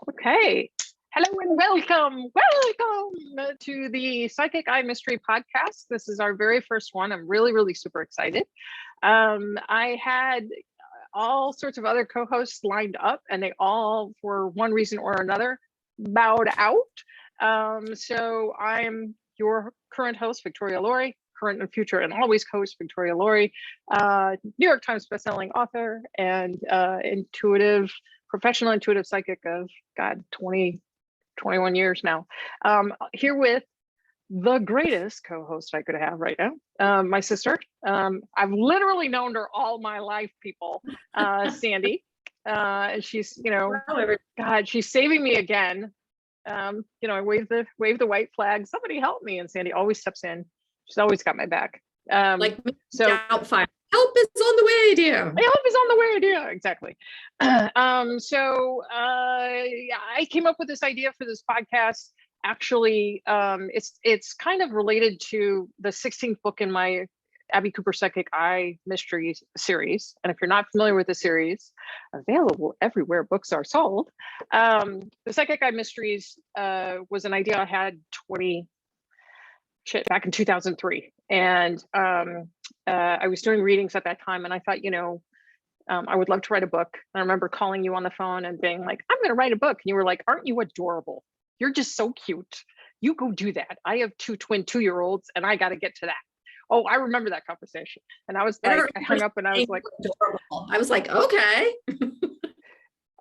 Okay. Hello and welcome to the Psychic Eye Mystery Podcast. This is our very first one. I'm really super excited. I had all sorts of other co-hosts lined up, and they all, for one reason or another, bowed out. So I'm your current host, Victoria Laurie, current and future and always host, Victoria Laurie, New York Times bestselling author and professional intuitive psychic of 21 years now. Here with the greatest co-host I could have right now, my sister. I've literally known her all my life, people. Sandy. She's, God, she's saving me again. I wave the white flag. Somebody help me, and Sandy always steps in. She's always got my back. Doubtfire. Help is on the way, dear. Help is on the way, dear. Exactly. I came up with this idea for this podcast. Actually, it's kind of related to the 16th book in my Abby Cooper Psychic Eye Mysteries series. And if you're not familiar with the series, available everywhere books are sold. The Psychic Eye Mysteries was an idea I had back in 2003. And I was doing readings at that time, and I thought, I would love to write a book. And I remember calling you on the phone and being like, I'm going to write a book. And you were like, aren't you adorable? You're just so cute. You go do that. I have two twin 2-year-olds, and I got to get to that. Oh, I remember that conversation. And I was like, I hung up and I was like, adorable. I was like, okay.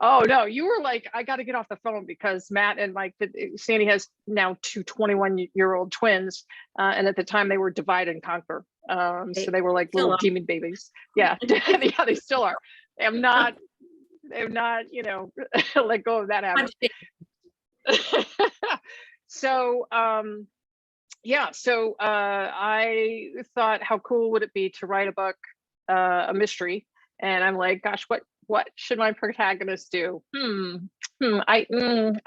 Oh no, you were like, I got to get off the phone because Matt and Sandy has now two 21-year-old twins. And at the time they were divide and conquer. So they were like little demon babies. Yeah, yeah, they still are. They have not, let go of that habit. So, I thought, how cool would it be to write a book, a mystery? And I'm like, gosh, what should my protagonist do? And then,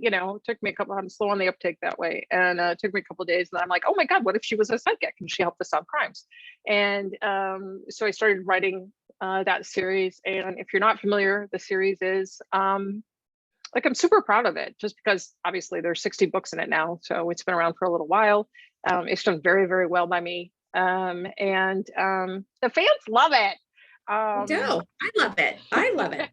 it took me I'm slow on the uptake that way. And it took me a couple of days, and I'm like, oh my God, what if she was a psychic and she helped us solve crimes? And so I started writing that series. And if you're not familiar, the series is, I'm super proud of it, just because obviously there's 60 books in it now. So it's been around for a little while. It's done very, very well by me. And the fans love it. I love it.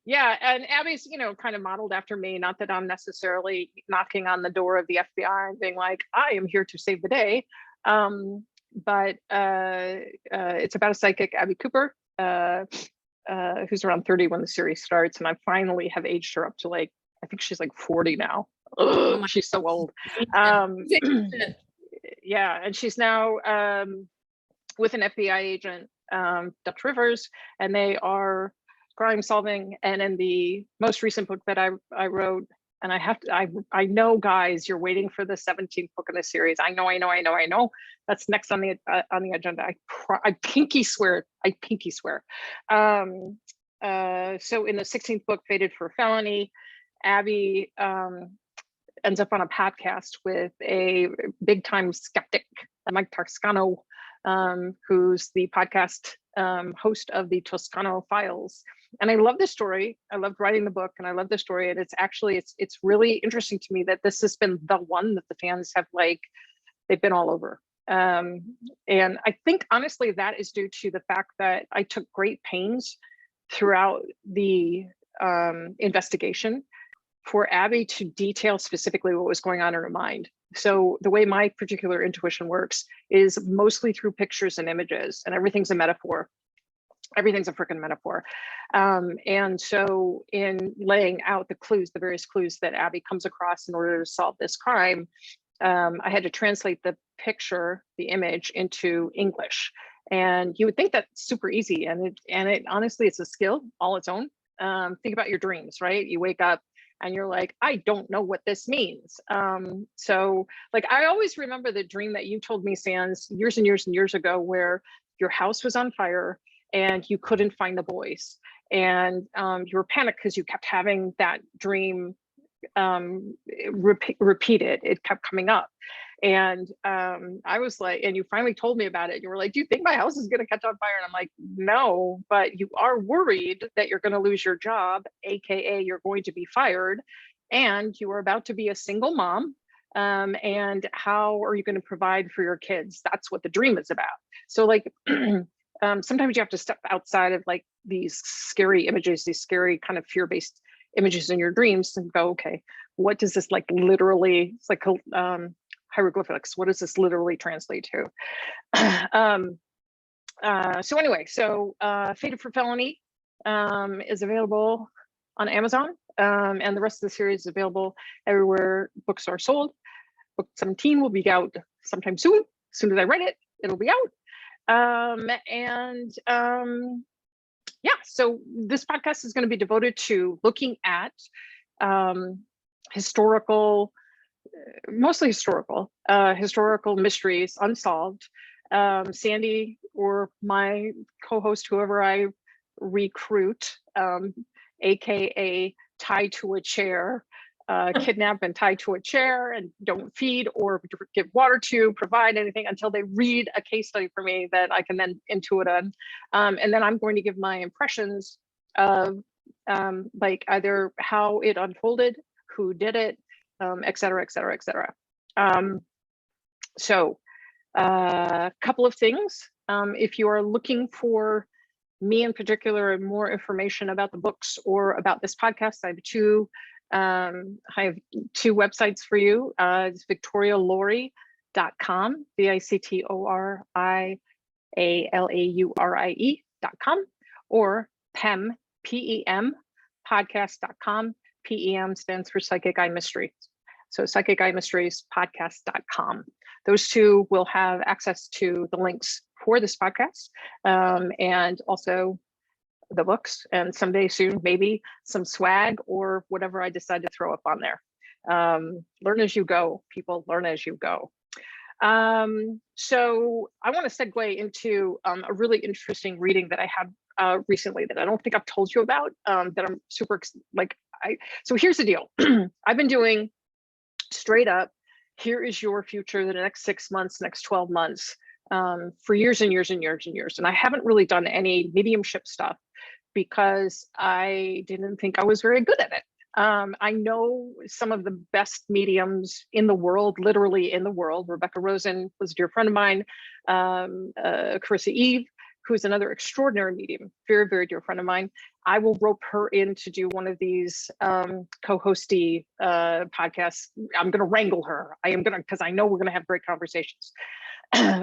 Yeah, and Abby's, kind of modeled after me. Not that I'm necessarily knocking on the door of the FBI and being like, I am here to save the day. But it's about a psychic, Abby Cooper, who's around 30 when the series starts, and I finally have aged her up to I think she's 40 now. Ugh, she's so old. Yeah, and she's now with an FBI agent, Dutch Rivers, and they are crime solving. And in the most recent book that I wrote, and I know, guys, you're waiting for the 17th book in the series. I know. That's next on the agenda. I pinky swear. So in the 16th book, Fated for Felony, Abby ends up on a podcast with a big time skeptic, Mike Toscano, who's the podcast host of the Toscano Files. And I love this story. I loved writing the book, and I love the story. And it's really interesting to me that this has been the one that the fans have they've been all over. And I think honestly that is due to the fact that I took great pains throughout the investigation for Abby to detail specifically what was going on in her mind. So the way my particular intuition works is mostly through pictures and images, and everything's a metaphor. Everything's a freaking metaphor. And so in laying out the various clues that Abby comes across in order to solve this crime, I had to translate the picture, the image, into English. And you would think that's super easy. And it honestly, it's a skill all its own. Think about your dreams, right? You wake up and you're like, I don't know what this means. So I always remember the dream that you told me, Sans, years and years and years ago, where your house was on fire and you couldn't find the boys. And you were panicked because you kept having that dream repeated. It kept coming up. And I was like, and you finally told me about it. You were like, do you think my house is going to catch on fire? And I'm like, no, but you are worried that you're going to lose your job, AKA you're going to be fired, and you are about to be a single mom. And how are you going to provide for your kids? That's what the dream is about. So like, sometimes you have to step outside of like these scary images, these scary kind of fear-based images in your dreams and go, okay, what does this like literally, it's like hieroglyphics, what does this literally translate to? So anyway, Fated for Felony is available on Amazon, and the rest of the series is available everywhere books are sold. Book 17 will be out sometime soon. As soon as I write it, it'll be out. Yeah, so this podcast is going to be devoted to looking at mostly historical mysteries, unsolved. Sandy or my co-host, whoever I recruit, AKA tied to a chair, kidnap and tie to a chair and don't feed or give water to, provide anything until they read a case study for me that I can then intuit on. And then I'm going to give my impressions of like either how it unfolded, who did it, et cetera, et cetera, et cetera. So a couple of things. If you are looking for me in particular and more information about the books or about this podcast, I have two websites for you. It's victorialaurie.com, VICTORIALAURIE.com, or PEM, PEM, podcast.com. PEM stands for Psychic Eye Mysteries. So Psychic Eye Mysteries podcast.com. Those two will have access to the links for this podcast, and also the books, and someday soon, maybe some swag or whatever I decide to throw up on there. Learn as you go, people, learn as you go. So I want to segue into a really interesting reading that I had recently that I don't think I've told you about, that I'm super so here's the deal. I've been doing straight up, here is your future, the next 6 months, next 12 months, for years and years and years and years. And I haven't really done any mediumship stuff because I didn't think I was very good at it. I know some of the best mediums in the world, literally in the world. Rebecca Rosen was a dear friend of mine. Carissa Eve, who's another extraordinary medium, very, very dear friend of mine. I will rope her in to do one of these co-hosty podcasts. I'm going to wrangle her. I am going to, because I know we're going to have great conversations.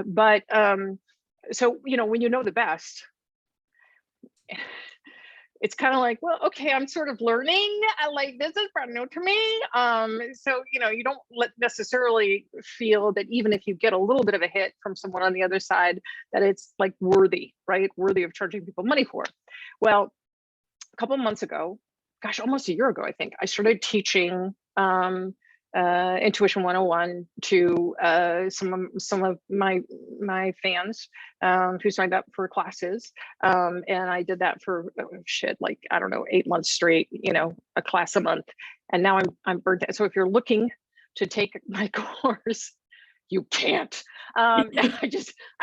But so, you know, when you know the best, it's kind of like, well, okay, I'm sort of learning. Like, this is brand new to me. So, you know, you don't necessarily feel that even if you get a little bit of a hit from someone on the other side, that it's like worthy, right? Worthy of charging people money for. Well, a couple of months ago, gosh, almost a year ago, I think, I started teaching Intuition 101 to some of my fans who signed up for classes, and I did that for like, I don't know, 8 months straight, you know, a class a month, and now I'm burnt out. So if you're looking to take my course, you can't. I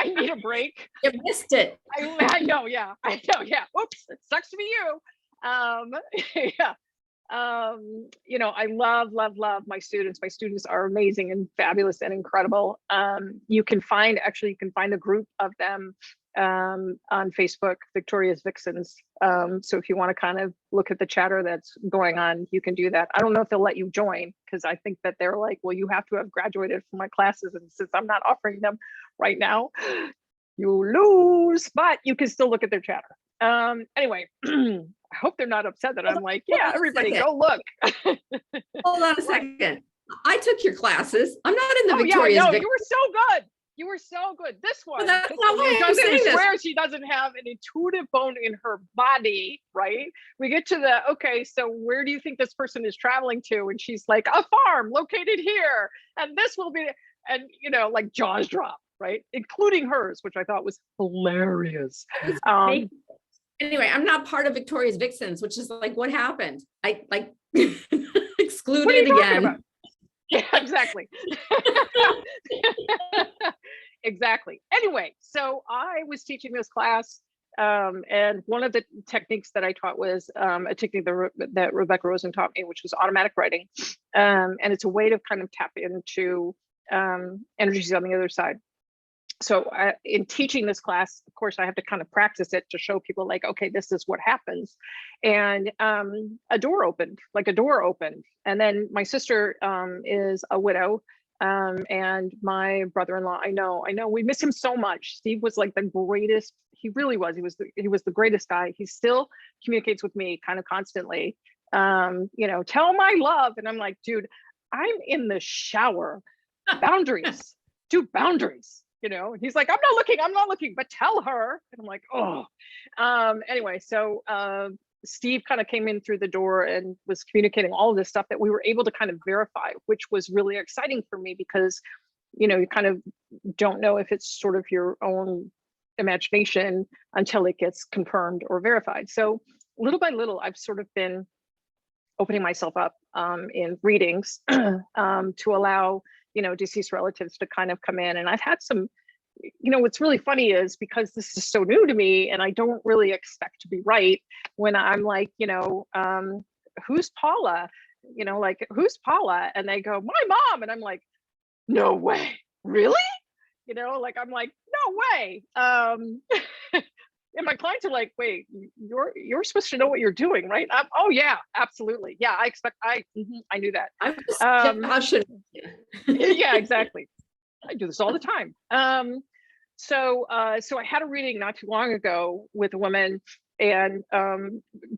need a break. You missed it. I know, yeah. Oops, it sucks to be you. Yeah. You know, I love my students. My students are amazing and fabulous and incredible. You can find a group of them on Facebook, Victoria's Vixens. So if you want to kind of look at the chatter that's going on, you can do that. I don't know if they'll let you join, because I think that they're like, well, you have to have graduated from my classes, and since I'm not offering them right now, you lose, but you can still look at their chatter. Anyway, I hope they're not upset that I'm like, yeah, everybody go look. Hold on a second. I took your classes. I'm not in the Victoria's. Yeah, no, you were so good. You were so good. This one, that's not why I'm saying this. Where she doesn't have an intuitive bone in her body, right? We get to the, okay, so where do you think this person is traveling to? And she's like, a farm located here. And this will be, and you know, like jaws drop, right? Including hers, which I thought was hilarious. Anyway, I'm not part of Victoria's Vixens, which is like, what happened? I like excluded again. Yeah, exactly. Exactly. Anyway, so I was teaching this class, and one of the techniques that I taught was a technique that Rebecca Rosen taught me, which was automatic writing. And it's a way to kind of tap into energies on the other side. So in teaching this class, of course, I have to kind of practice it to show people like, okay, this is what happens. And a door opened. And then my sister is a widow. And my brother-in-law, I know, we miss him so much. Steve was like the greatest. He really was. He was the greatest guy. He still communicates with me kind of constantly. Tell my love. And I'm like, dude, I'm in the shower. Boundaries. Dude, boundaries. He's like, I'm not looking, but tell her. And I'm like, oh. Anyway, so Steve kind of came in through the door and was communicating all of this stuff that we were able to kind of verify, which was really exciting for me because, you kind of don't know if it's sort of your own imagination until it gets confirmed or verified. So little by little, I've sort of been opening myself up in readings to allow deceased relatives to kind of come in. And I've had some, what's really funny is because this is so new to me and I don't really expect to be right when I'm like, who's Paula? Who's Paula? And they go, my mom. And I'm like, no way, really? I'm like, no way. And my clients are like, wait, you're supposed to know what you're doing, right? Oh yeah, absolutely. Yeah, I knew that. I'm just caution. Yeah, exactly. I do this all the time. So I had a reading not too long ago with a woman and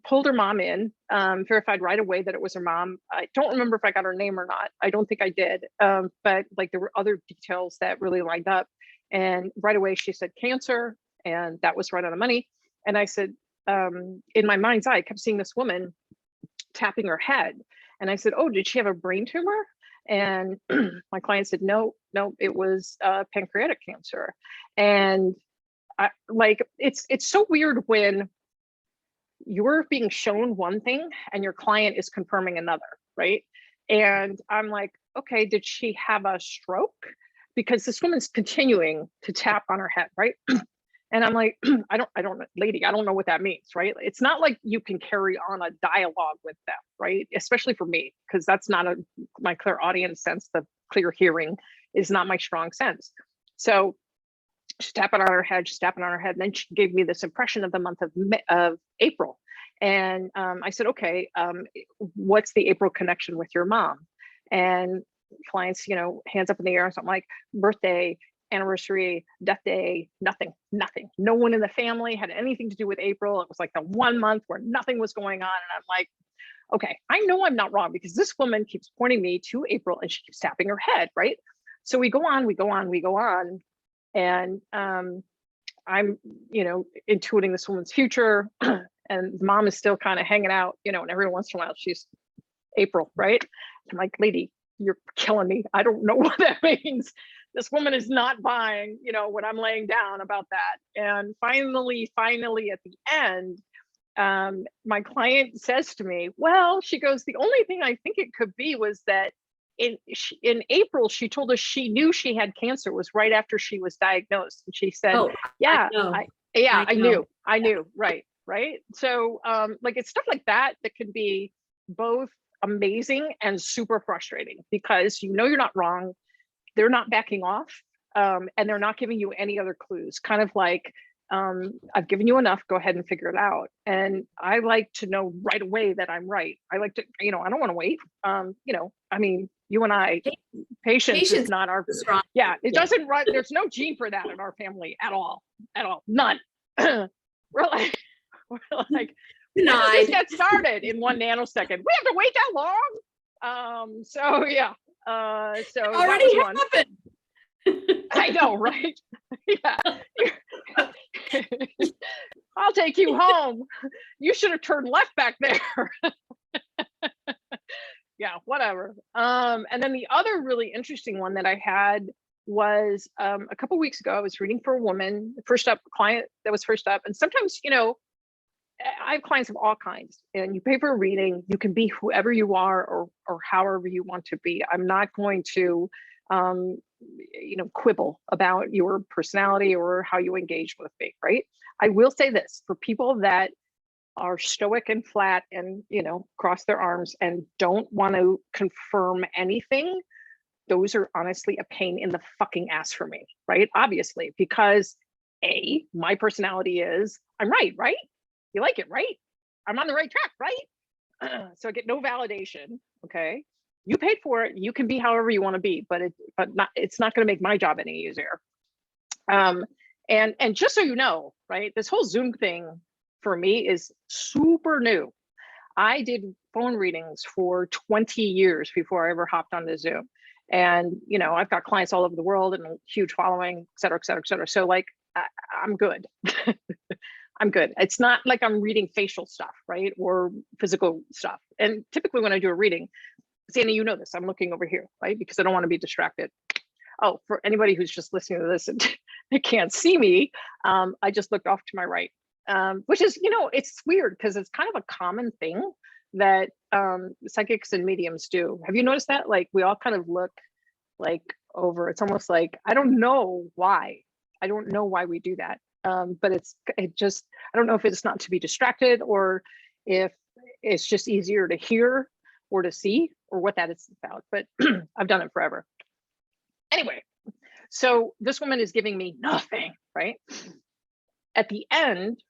pulled her mom in, verified right away that it was her mom. I don't remember if I got her name or not. I don't think I did. But like there were other details that really lined up. And right away she said cancer, and that was right on the money. And I said, in my mind's eye, I kept seeing this woman tapping her head. And I said, oh, did she have a brain tumor? And my client said, no, it was pancreatic cancer. And it's so weird when you're being shown one thing and your client is confirming another, right? And I'm like, okay, did she have a stroke? Because this woman's continuing to tap on her head, right? And I'm like, I don't, lady, I don't know what that means, right? It's not like you can carry on a dialogue with them, right? Especially for me, because that's not my clear audience sense. The clear hearing is not my strong sense. So she's tapping on her head, and then she gave me this impression of the month of April. And I said, okay, what's the April connection with your mom? And clients, hands up in the air, something like birthday, anniversary, death day, nothing. No one in the family had anything to do with April. It was like the 1 month where nothing was going on. And I'm like, okay, I know I'm not wrong because this woman keeps pointing me to April and she keeps tapping her head, right? So we go on. And I'm, intuiting this woman's future and mom is still kind of hanging out, and every once in a while she's April, right? I'm like, lady, you're killing me. I don't know what that means. This woman is not buying, what I'm laying down about that. And finally at the end, my client says to me, well, she goes, the only thing I think it could be was that in April, she told us she knew she had cancer. It was right after she was diagnosed. And she said, I knew. Right. So it's stuff like that can be both amazing and super frustrating because you're not wrong. They're not backing off, and they're not giving you any other clues. Kind of like, I've given you enough, go ahead and figure it out. And I like to know right away that I'm right. I like to, I don't want to wait. You and I, patience is not our, doesn't run, there's no gene for that in our family at all, none. we're like, just get started in 1 nanosecond. We have to wait that long? So already happened. I know, right? Yeah. I'll take you home. You should have turned left back there. Yeah, whatever. And then the other really interesting one that I had was a couple weeks ago. I was reading for a woman, client that was first up. And sometimes, I have clients of all kinds, and you pay for a reading. You can be whoever you are, or however you want to be. I'm not going to, quibble about your personality or how you engage with me, right? I will say this for people that are stoic and flat and, cross their arms and don't want to confirm anything. Those are honestly a pain in the fucking ass for me, right? Obviously, because my personality is I'm right? You like it, right? I'm on the right track, right? So I get no validation. Okay. You paid for it. You can be however you want to be, but it's not going to make my job any easier. And just so you know, right, this whole Zoom thing for me is super new. I did phone readings for 20 years before I ever hopped onto Zoom. And, I've got clients all over the world and a huge following, et cetera, et cetera, et cetera. So like, I'm good. I'm good. It's not like I'm reading facial stuff, right? Or physical stuff. And typically when I do a reading, Sandy, you know this, I'm looking over here, right? Because I don't want to be distracted. Oh, for anybody who's just listening to this and they can't see me, I just looked off to my right, which is, it's weird because it's kind of a common thing that psychics and mediums do. Have you noticed that? Like we all kind of look like over, it's almost like, I don't know why. I don't know why we do that. But I don't know if it's not to be distracted or if it's just easier to hear or to see or what that is about, but I've done it forever. Anyway, so this woman is giving me nothing, right? At the end,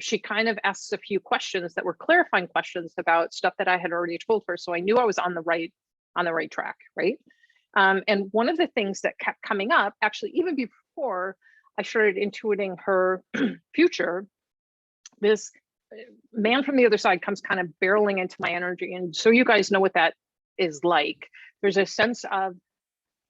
she kind of asks a few questions that were clarifying questions about stuff that I had already told her. So I knew I was on the right track, right? And one of the things that kept coming up, actually, even before I started intuiting her future, this man from the other side comes kind of barreling into my energy. And so you guys know what that is like. There's a sense of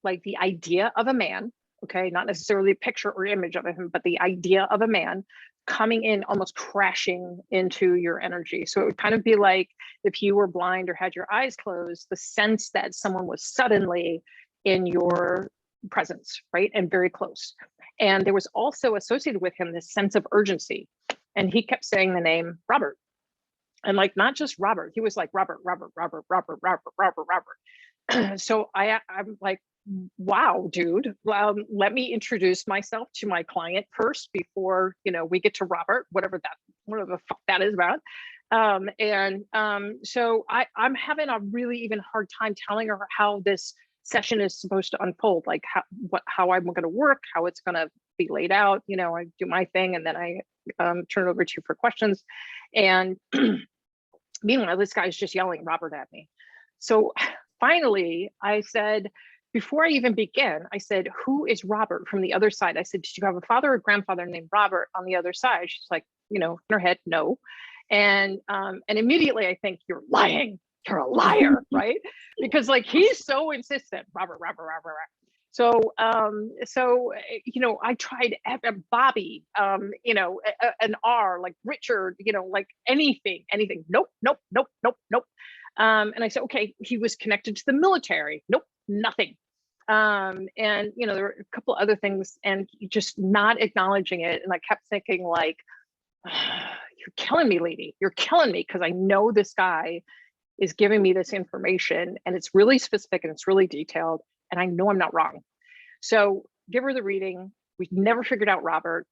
like the idea of a man, okay, not necessarily a picture or image of him, but the idea of a man coming in, almost crashing into your energy. So it would kind of be like if you were blind or had your eyes closed, the sense that someone was suddenly in your presence, right? And very close. And there was also associated with him this sense of urgency. And he kept saying the name Robert. And like, not just Robert, he was like, Robert. So I'm like, wow, dude, let me introduce myself to my client first before, we get to Robert, whatever the fuck that is about. So I'm having a really even hard time telling her how this session is supposed to unfold, like how I'm going to work, how it's going to be laid out. I do my thing and then I turn it over to you for questions. And meanwhile, this guy's just yelling Robert at me. So finally, I said, before I even begin, I said, who is Robert from the other side? I said, did you have a father or grandfather named Robert on the other side? She's like, in her head, no. And immediately I think, you're lying. You're a liar, right? Because like, he's so insistent, Robert. So, I tried Bobby, an R, like Richard, like anything. Nope. And I said, okay, he was connected to the military. Nope, nothing. And there were a couple other things and just not acknowledging it. And I kept thinking like, you're killing me, lady. You're killing me. Cause I know this guy is giving me this information and it's really specific and it's really detailed. And I know I'm not wrong. So give her the reading. We never figured out Robert.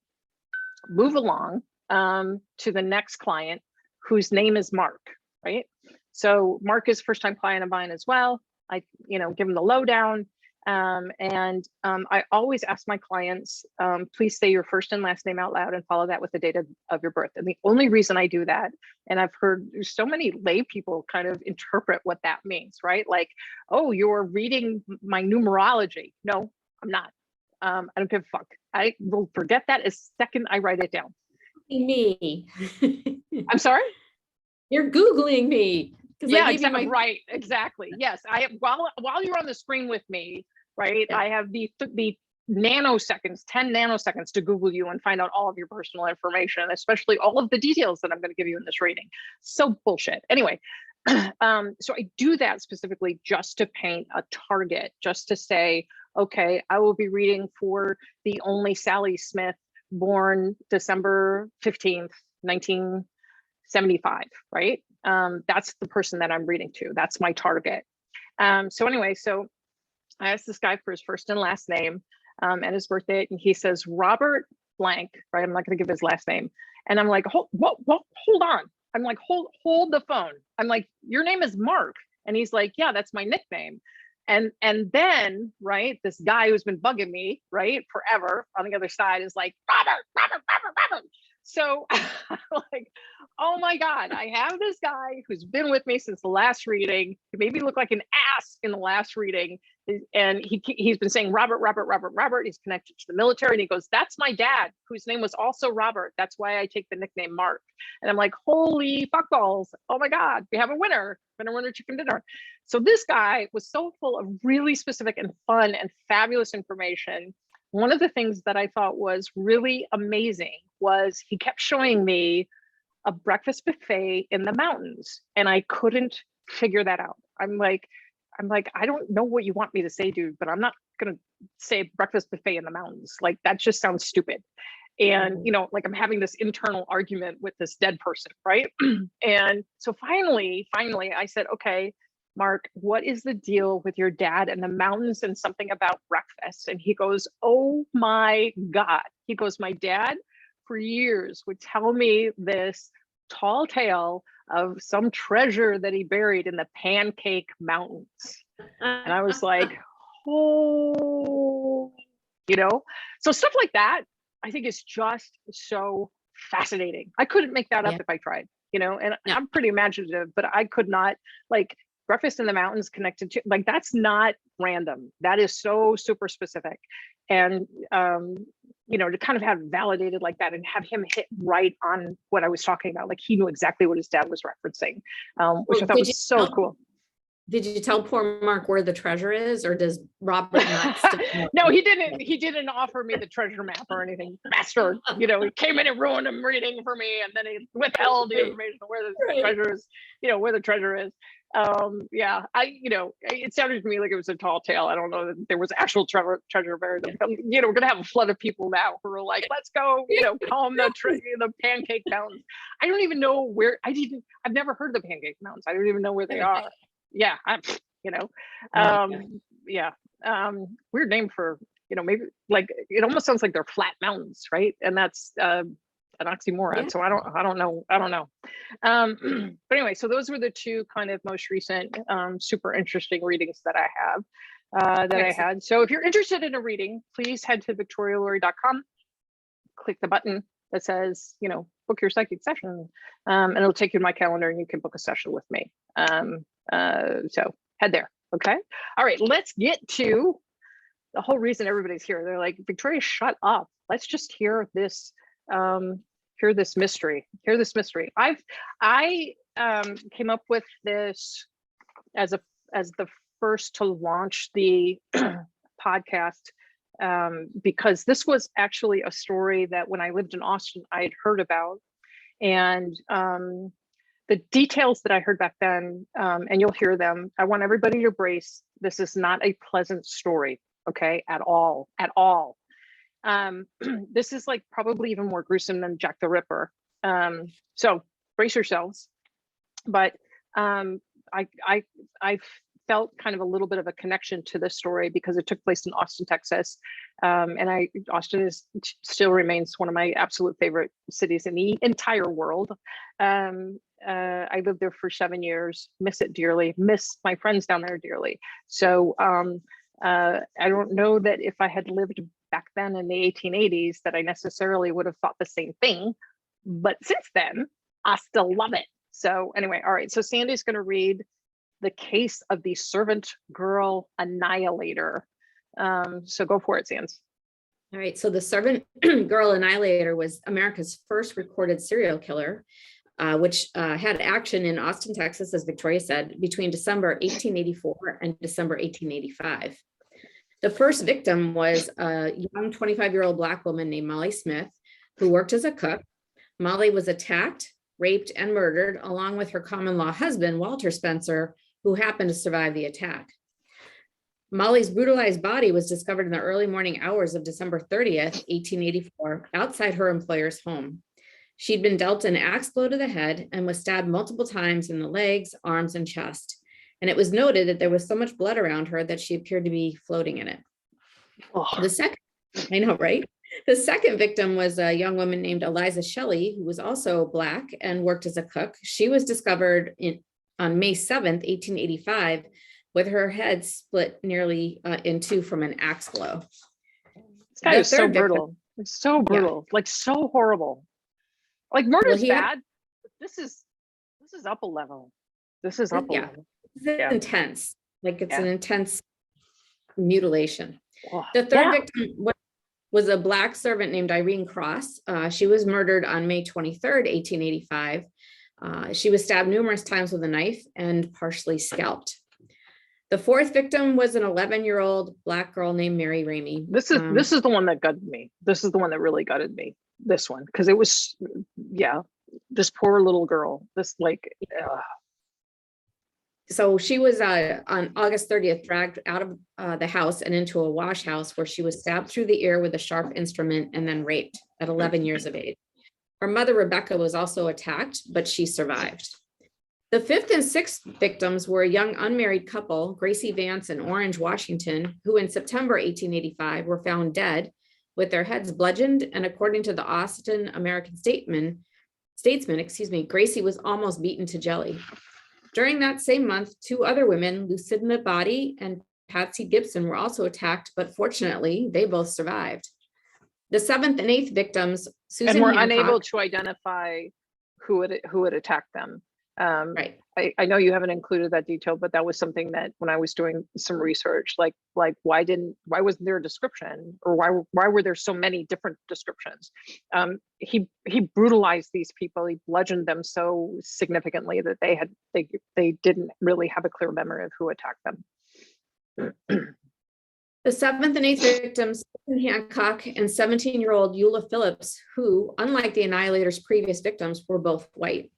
Move along to the next client whose name is Mark, right? So Mark is first time client of mine as well. I, give him the lowdown. I always ask my clients, please say your first and last name out loud and follow that with the date of your birth. And the only reason I do that, and I've heard so many lay people kind of interpret what that means, right? Like, oh, you're reading my numerology. No, I'm not. I don't give a fuck. I will forget that as second I write it down. Me. I'm sorry? You're Googling me. Yeah, exactly. Right. Exactly. Yes. I while you're on the screen with me, right? Yeah. I have the nanoseconds, 10 nanoseconds to Google you and find out all of your personal information, especially all of the details that I'm going to give you in this reading. So bullshit. Anyway, so I do that specifically just to paint a target, just to say, okay, I will be reading for the only Sally Smith born December 15th, 1975, right? That's the person that I'm reading to. That's my target. So anyway, so I asked this guy for his first and last name and his birthday, and he says Robert blank, right? I'm not going to give his last name. And I'm like, hold on. I'm like, hold the phone. I'm like, your name is Mark. And he's like, yeah, that's my nickname. And then, right, this guy who's been bugging me, right, forever on the other side is like, Robert. So like, oh my God, I have this guy who's been with me since the last reading. He made me look like an ass in the last reading. And he's been saying Robert. He's connected to the military. And he goes, that's my dad, whose name was also Robert. That's why I take the nickname Mark. And I'm like, holy fuck balls. Oh my God, we have a winner chicken dinner. So this guy was so full of really specific and fun and fabulous information. One of the things that I thought was really amazing was he kept showing me a breakfast buffet in the mountains, and I couldn't figure that out. I'm like, I don't know what you want me to say, dude, but I'm not gonna say breakfast buffet in the mountains. Like, that just sounds stupid. And, you know, like I'm having this internal argument with this dead person, right? And so finally, I said, okay, Mark, what is the deal with your dad and the mountains and something about breakfast? And he goes, oh my God. He goes, my dad for years would tell me this tall tale of some treasure that he buried in the Pancake Mountains. And I was like, oh, you know, so stuff like that, I think is just so fascinating. I couldn't make that up if I tried, you know, and I'm pretty imaginative, but I could not, like, breakfast in the mountains connected to, like, that's not random. That is so super specific. And, you know, to kind of have validated like that and have him hit right on what I was talking about, like he knew exactly what his dad was referencing, which I thought was so cool. Did you tell poor Mark where the treasure is, or does Robert not? No, he didn't. He didn't offer me the treasure map or anything. Bastard, you know, he came in and ruined him reading for me, and then he withheld the information of where the treasure is. You know, where the treasure is. Yeah, you know, it sounded to me like it was a tall tale. I don't know that there was actual treasure buried. You know, we're gonna have a flood of people now who are like, let's go, you know, calm the Pancake Mountains. I don't even know where. I've never heard of the Pancake Mountains. I don't even know where they are. Yeah, you know, weird name for, you know, maybe like it almost sounds like they're flat mountains, right? And that's an oxymoron. So I don't know. But anyway, so those were the two kind of most recent super interesting readings that I have I had. So if you're interested in a reading, please head to victorialaurie.com, click the button that says, you know, book your psychic session, and it'll take you to my calendar and you can book a session with me. So head there. Okay. All right. Let's get to the whole reason everybody's here. They're like, Victoria, shut up. Let's just hear this mystery. I came up with this as the first to launch the podcast, because this was actually a story that when I lived in Austin, I had heard about. And the details that I heard back then, and you'll hear them, I want everybody to brace. This is not a pleasant story, okay, at all. This is like probably even more gruesome than Jack the Ripper. So brace yourselves. But I felt kind of a little bit of a connection to this story because it took place in Austin, Texas. And Austin still remains one of my absolute favorite cities in the entire world. I lived there for 7 years, miss it dearly, miss my friends down there dearly. So I don't know that if I had lived back then in the 1880s that I necessarily would have thought the same thing. But since then, I still love it. So anyway, all right. So Sandy's going to read the case of the Servant Girl Annihilator. So go for it, Sands. All right. So the Servant Girl Annihilator was America's first recorded serial killer, which had action in Austin, Texas, as Victoria said, between December 1884 and December 1885. The first victim was a young 25-year-old Black woman named Molly Smith, who worked as a cook. Molly was attacked, raped, and murdered, along with her common-law husband, Walter Spencer, who happened to survive the attack. Molly's brutalized body was discovered in the early morning hours of December 30th, 1884, outside her employer's home. She'd been dealt an axe blow to the head and was stabbed multiple times in the legs, arms, and chest. And it was noted that there was so much blood around her that she appeared to be floating in it. Oh. I know, right? The second victim was a young woman named Eliza Shelley, who was also Black and worked as a cook. She was discovered on May 7th, 1885, with her head split nearly in two from an axe blow. This guy is so brutal. It's so brutal, like so horrible. Like murder's bad. This is up a level. This is up a level. It's intense. Like it's an intense mutilation. Oh. The third victim was a Black servant named Irene Cross. She was murdered on May 23rd, 1885. She was stabbed numerous times with a knife and partially scalped. The fourth victim was an 11-year-old Black girl named Mary Raimi. This is the one that gutted me. This is the one that really gutted me. This one, because it was, this poor little girl. So she was on August 30th dragged out of the house and into a wash house where she was stabbed through the ear with a sharp instrument and then raped at 11 years of age. Her mother, Rebecca, was also attacked, but she survived. The fifth and sixth victims were a young unmarried couple, Gracie, Vance, and Orange, Washington, who in September 1885 were found dead with their heads bludgeoned. And according to the Austin American Statesman, Gracie was almost beaten to jelly. During that same month, two other women, Lucinda Body and Patsy Gibson, were also attacked, but fortunately, they both survived. The seventh and eighth victims, Susan and were Hancock, unable to identify who had attacked them. Right. I know you haven't included that detail, but that was something that when I was doing some research, like why wasn't there a description, or why were there so many different descriptions? He brutalized these people. He bludgeoned them so significantly that they didn't really have a clear memory of who attacked them. The seventh and eighth victims, Susan Hancock and 17-year-old Eula Phillips, who, unlike the Annihilator's previous victims, were both white.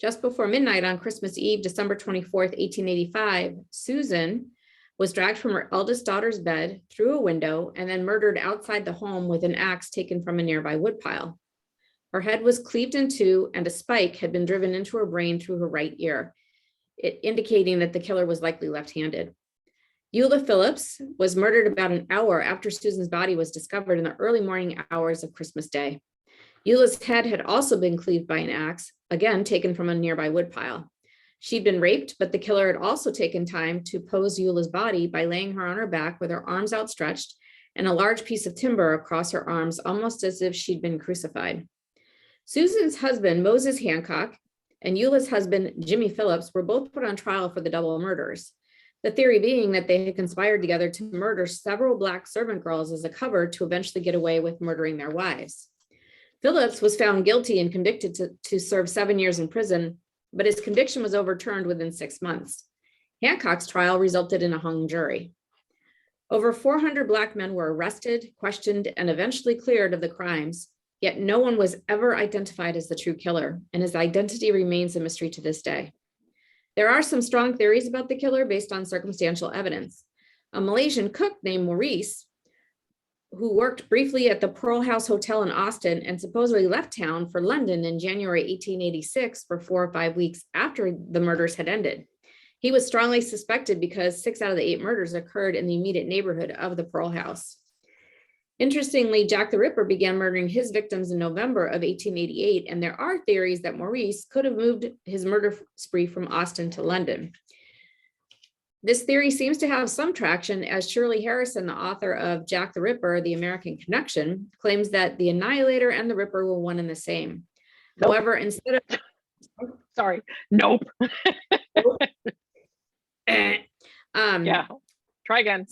Just before midnight on Christmas Eve, December 24th, 1885, Susan was dragged from her eldest daughter's bed through a window and then murdered outside the home with an axe taken from a nearby woodpile. Her head was cleaved in two and a spike had been driven into her brain through her right ear, indicating that the killer was likely left-handed. Eula Phillips was murdered about an hour after Susan's body was discovered in the early morning hours of Christmas Day. Eula's head had also been cleaved by an axe, again taken from a nearby woodpile. She'd been raped, but the killer had also taken time to pose Eula's body by laying her on her back with her arms outstretched and a large piece of timber across her arms, almost as if she'd been crucified. Susan's husband, Moses Hancock, and Eula's husband, Jimmy Phillips, were both put on trial for the double murders. The theory being that they had conspired together to murder several Black servant girls as a cover to eventually get away with murdering their wives. Phillips was found guilty and convicted to serve 7 years in prison, but his conviction was overturned within 6 months. Hancock's trial resulted in a hung jury. Over 400 Black men were arrested, questioned, and eventually cleared of the crimes, yet no one was ever identified as the true killer, and his identity remains a mystery to this day. There are some strong theories about the killer based on circumstantial evidence. A Malaysian cook named Maurice, who worked briefly at the Pearl House Hotel in Austin and supposedly left town for London in January 1886 for 4 or 5 weeks after the murders had ended. He was strongly suspected because 6 out of the 8 murders occurred in the immediate neighborhood of the Pearl House. Interestingly, Jack the Ripper began murdering his victims in November of 1888, and there are theories that Maurice could have moved his murder spree from Austin to London. This theory seems to have some traction, as Shirley Harrison, the author of Jack the Ripper, The American Connection, claims that the Annihilator and the Ripper were one and the same. Nope. However, instead of... Sorry, nope. Yeah, try again.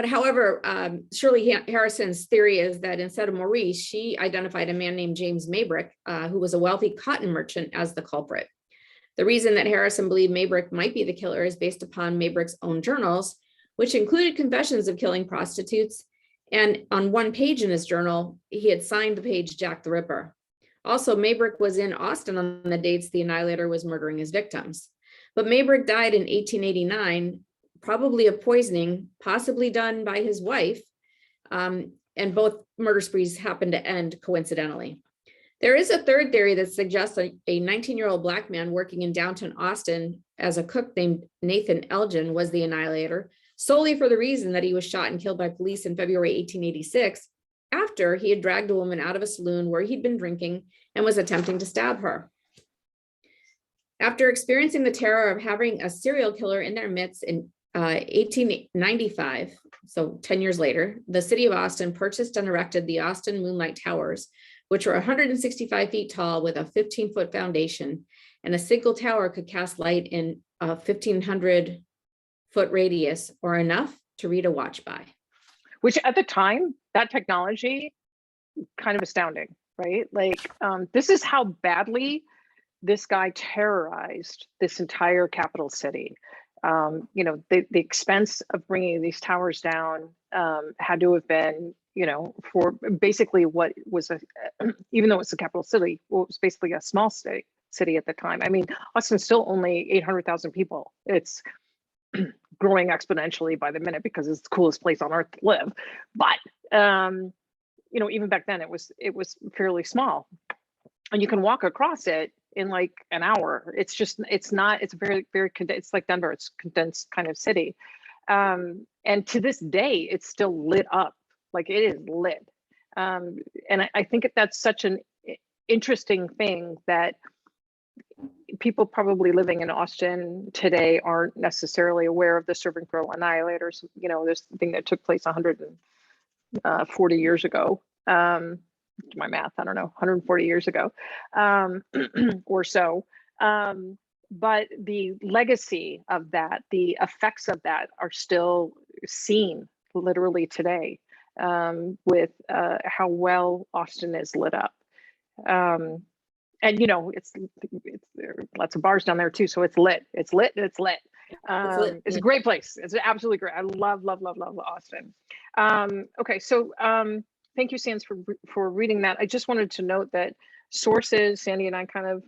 However, Shirley Harrison's theory is that instead of Maurice, she identified a man named James Maybrick, who was a wealthy cotton merchant, as the culprit. The reason that Harrison believed Maybrick might be the killer is based upon Maybrick's own journals, which included confessions of killing prostitutes. And on one page in his journal, he had signed the page Jack the Ripper. Also, Maybrick was in Austin on the dates the Annihilator was murdering his victims. But Maybrick died in 1889, probably of poisoning, possibly done by his wife. And both murder sprees happened to end coincidentally. There is a third theory that suggests a 19-year-old Black man working in downtown Austin as a cook named Nathan Elgin was the annihilator, solely for the reason that he was shot and killed by police in February 1886, after he had dragged a woman out of a saloon where he'd been drinking and was attempting to stab her. After experiencing the terror of having a serial killer in their midst in 1895, so 10 years later, the city of Austin purchased and erected the Austin Moonlight Towers, which were 165 feet tall with a 15-foot foundation, and a single tower could cast light in a 1,500-foot radius, or enough to read a watch by. Which at the time, that technology, kind of astounding, right? Like, this is how badly this guy terrorized this entire capital city. You know, the expense of bringing these towers down had to have been, you know, for basically what was even though it's a capital city, well, it was basically a small city at the time. I mean, Austin's still only 800,000 people. It's growing exponentially by the minute because it's the coolest place on earth to live. But you know, even back then it was fairly small, and you can walk across it in like an hour. It's very condensed. It's like Denver. It's a condensed kind of city, and to this day it's still lit up. Like, it is lit, and I think that's such an interesting thing that people probably living in Austin today aren't necessarily aware of the Servant Girl Annihilators. You know, this thing that took place 140 years ago. My math, I don't know, 140 years ago or so. But the legacy of that, the effects of that are still seen literally today with how well Austin is lit up. And you know, it's there are lots of bars down there too, so it's lit. It's lit. It's lit. It's a great place. It's absolutely great. I love Austin. Okay, so thank you, Sans, for reading that. I just wanted to note that sources, Sandy and I kind of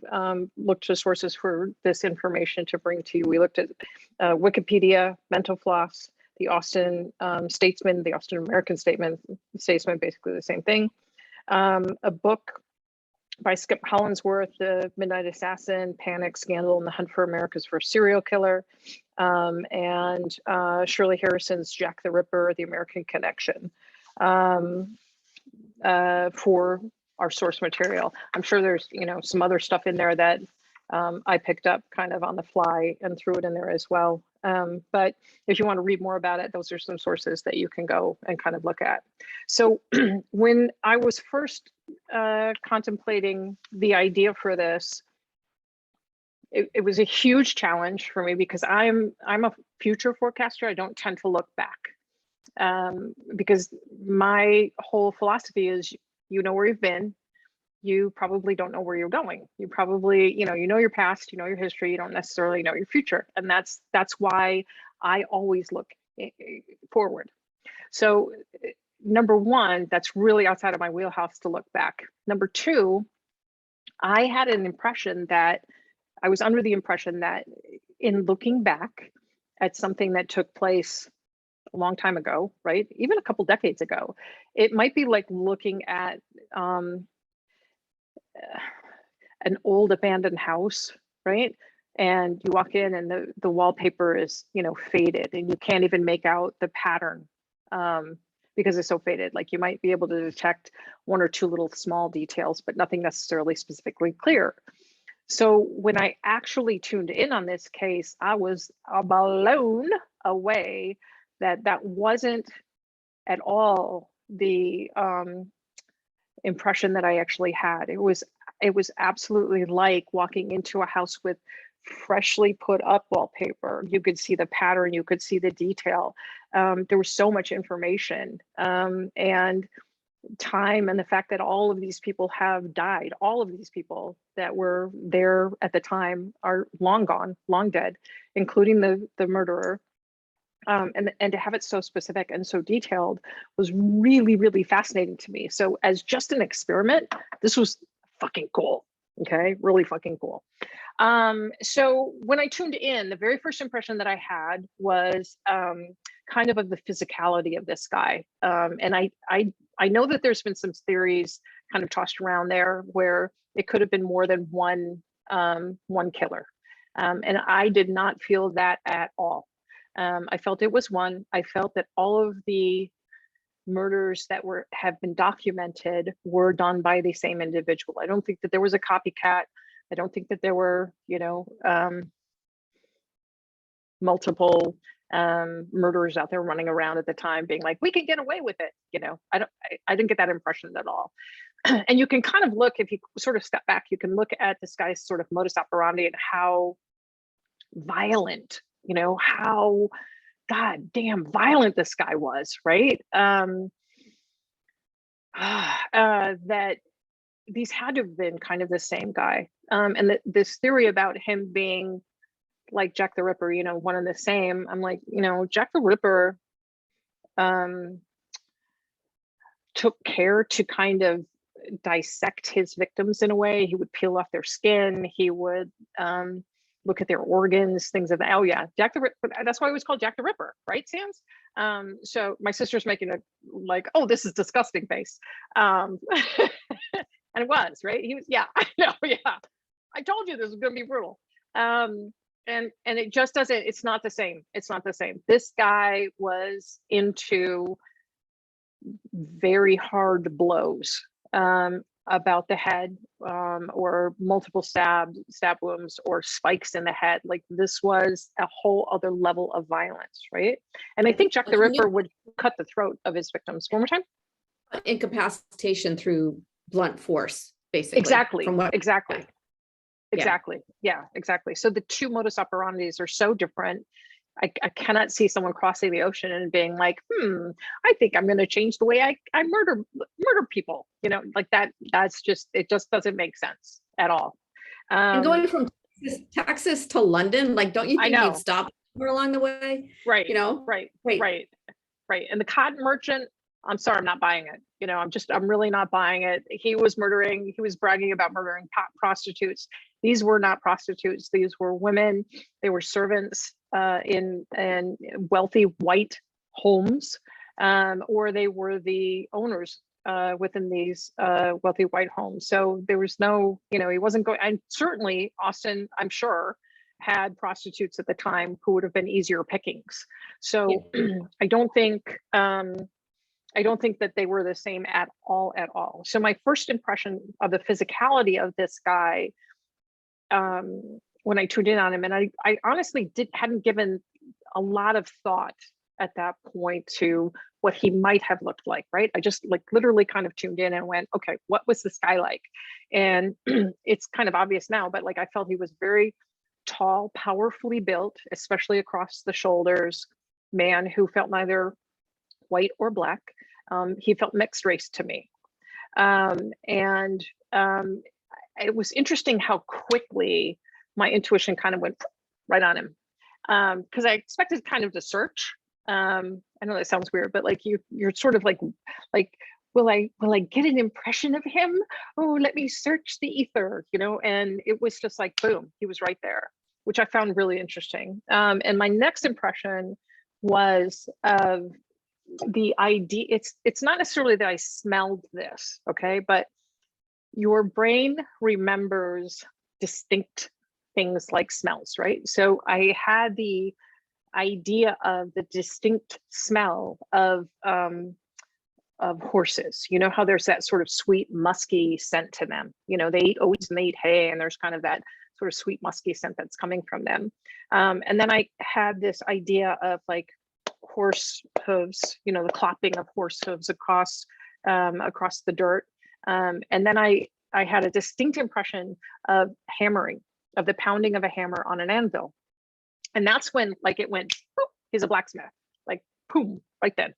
looked to sources for this information to bring to you. We looked at Wikipedia, Mental Floss, the Austin Statesman, the Austin American Statesman, basically the same thing. A book by Skip Hollandsworth, The Midnight Assassin, Panic, Scandal, and the Hunt for America's First Serial Killer, and Shirley Harrison's Jack the Ripper, The American Connection, for our source material. I'm sure there's, you know, some other stuff in there that I picked up kind of on the fly and threw it in there as well. But if you want to read more about it, those are some sources that you can go and kind of look at. So when I was first contemplating the idea for this, it was a huge challenge for me because I'm a future forecaster. I don't tend to look back because my whole philosophy is, you know where you've been, you probably don't know where you're going. You probably, you know your past, you know your history, you don't necessarily know your future. And that's why I always look forward. So number one, that's really outside of my wheelhouse to look back. Number two, I had an impression that I was under the impression that in looking back at something that took place a long time ago, right? Even a couple decades ago, it might be like looking at an old abandoned house, right? And you walk in and the wallpaper is, you know, faded and you can't even make out the pattern because it's so faded. Like, you might be able to detect one or two little small details, but nothing necessarily specifically clear. So when I actually tuned in on this case, I was blown away that wasn't at all the impression that I actually had. It was absolutely like walking into a house with freshly put up wallpaper. You could see the pattern, you could see the detail. There was so much information and time, and the fact that all of these people have died. All of these people that were there at the time are long gone, long dead, including the murderer. And to have it so specific and so detailed was really, really fascinating to me. So as just an experiment, this was fucking cool. Okay, really fucking cool. So when I tuned in, the very first impression that I had was kind of the physicality of this guy. And I know that there's been some theories kind of tossed around there where it could have been more than one killer. And I did not feel that at all. I felt it was one. I felt that all of the murders that have been documented were done by the same individual. I don't think that there was a copycat. I don't think that there were, multiple murderers out there running around at the time being like, we can get away with it. I didn't get that impression at all. And you can kind of look, if you sort of step back, you can look at this guy's sort of modus operandi and how violent, how goddamn violent this guy was, right? That these had to have been kind of the same guy. And this theory about him being like Jack the Ripper, one and the same. I'm like, Jack the Ripper took care to kind of dissect his victims in a way. He would peel off their skin. He would look at their organs, things of that. Oh yeah, Jack the Ripper. That's why it was called Jack the Ripper, right, Sands? So my sister's making a like, oh, this is disgusting face. And it was, right? He was, yeah, I know, yeah. I told you this was gonna be brutal. And it just doesn't, it's not the same. It's not the same. This guy was into very hard blows about the head, or multiple stab wounds or spikes in the head. Like this was a whole other level of violence, right? And I think Jack the Ripper would cut the throat of his victims. One more time. Incapacitation through blunt force, basically. Exactly. Exactly. Yeah, exactly. So the two modus operandis are so different. I cannot see someone crossing the ocean and being like, I think I'm going to change the way I murder people. Like that. That's just, it just doesn't make sense at all. And going from Texas to London, like, don't you think you'd stop somewhere along the way? Right. Right. And the cotton merchant, I'm sorry, I'm not buying it. I'm really not buying it. He was bragging about murdering prostitutes. These were not prostitutes. These were women. They were servants in wealthy white homes, or they were the owners within these wealthy white homes. So there was no, he wasn't going, and certainly Austin, I'm sure, had prostitutes at the time who would have been easier pickings. So I don't think that they were the same at all. So my first impression of the physicality of this guy, when I tuned in on him, and I honestly hadn't given a lot of thought at that point to what he might have looked like, right? I just literally kind of tuned in and went, okay, what was this guy like? And it's kind of obvious now, but I felt he was very tall, powerfully built, especially across the shoulders, man who felt neither white or black. He felt mixed race to me. It was interesting how quickly my intuition kind of went right on him. Because I expected kind of to search. I know that sounds weird, but you're sort of like, will I get an impression of him? Oh, let me search the ether, and it was just like, boom, he was right there, which I found really interesting. And my next impression was of the idea, it's not necessarily that I smelled this, okay, but your brain remembers distinct things like smells, right? So I had the idea of the distinct smell of horses. How there's that sort of sweet musky scent to them. They eat oats and they eat hay, and there's kind of that sort of sweet musky scent that's coming from them. And then I had this idea of horse hooves, the clopping of horse hooves across the dirt. And then I had a distinct impression of hammering, of the pounding of a hammer on an anvil. And that's when it went, boop, he's a blacksmith, boom, right then.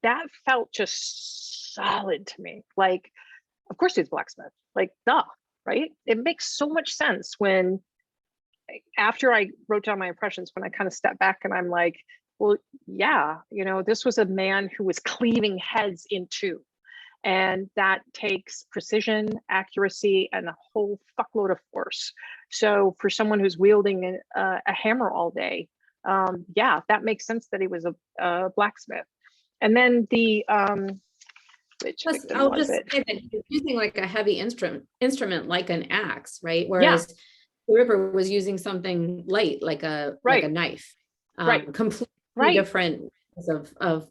That felt just solid to me. Of course he's a blacksmith, duh, right? It makes so much sense when, after I wrote down my impressions, when I kind of stepped back and I'm like, well, yeah, this was a man who was cleaving heads in two. And that takes precision, accuracy, and a whole fuckload of force. So for someone who's wielding a hammer all day, yeah, that makes sense that he was a blacksmith. And then the which Plus, victim I'll was just it? say that he's using like a heavy instrument like an axe, right? Yeah, Whereas the Ripper was using something light, like a right, knife. right, Completely right. different ways of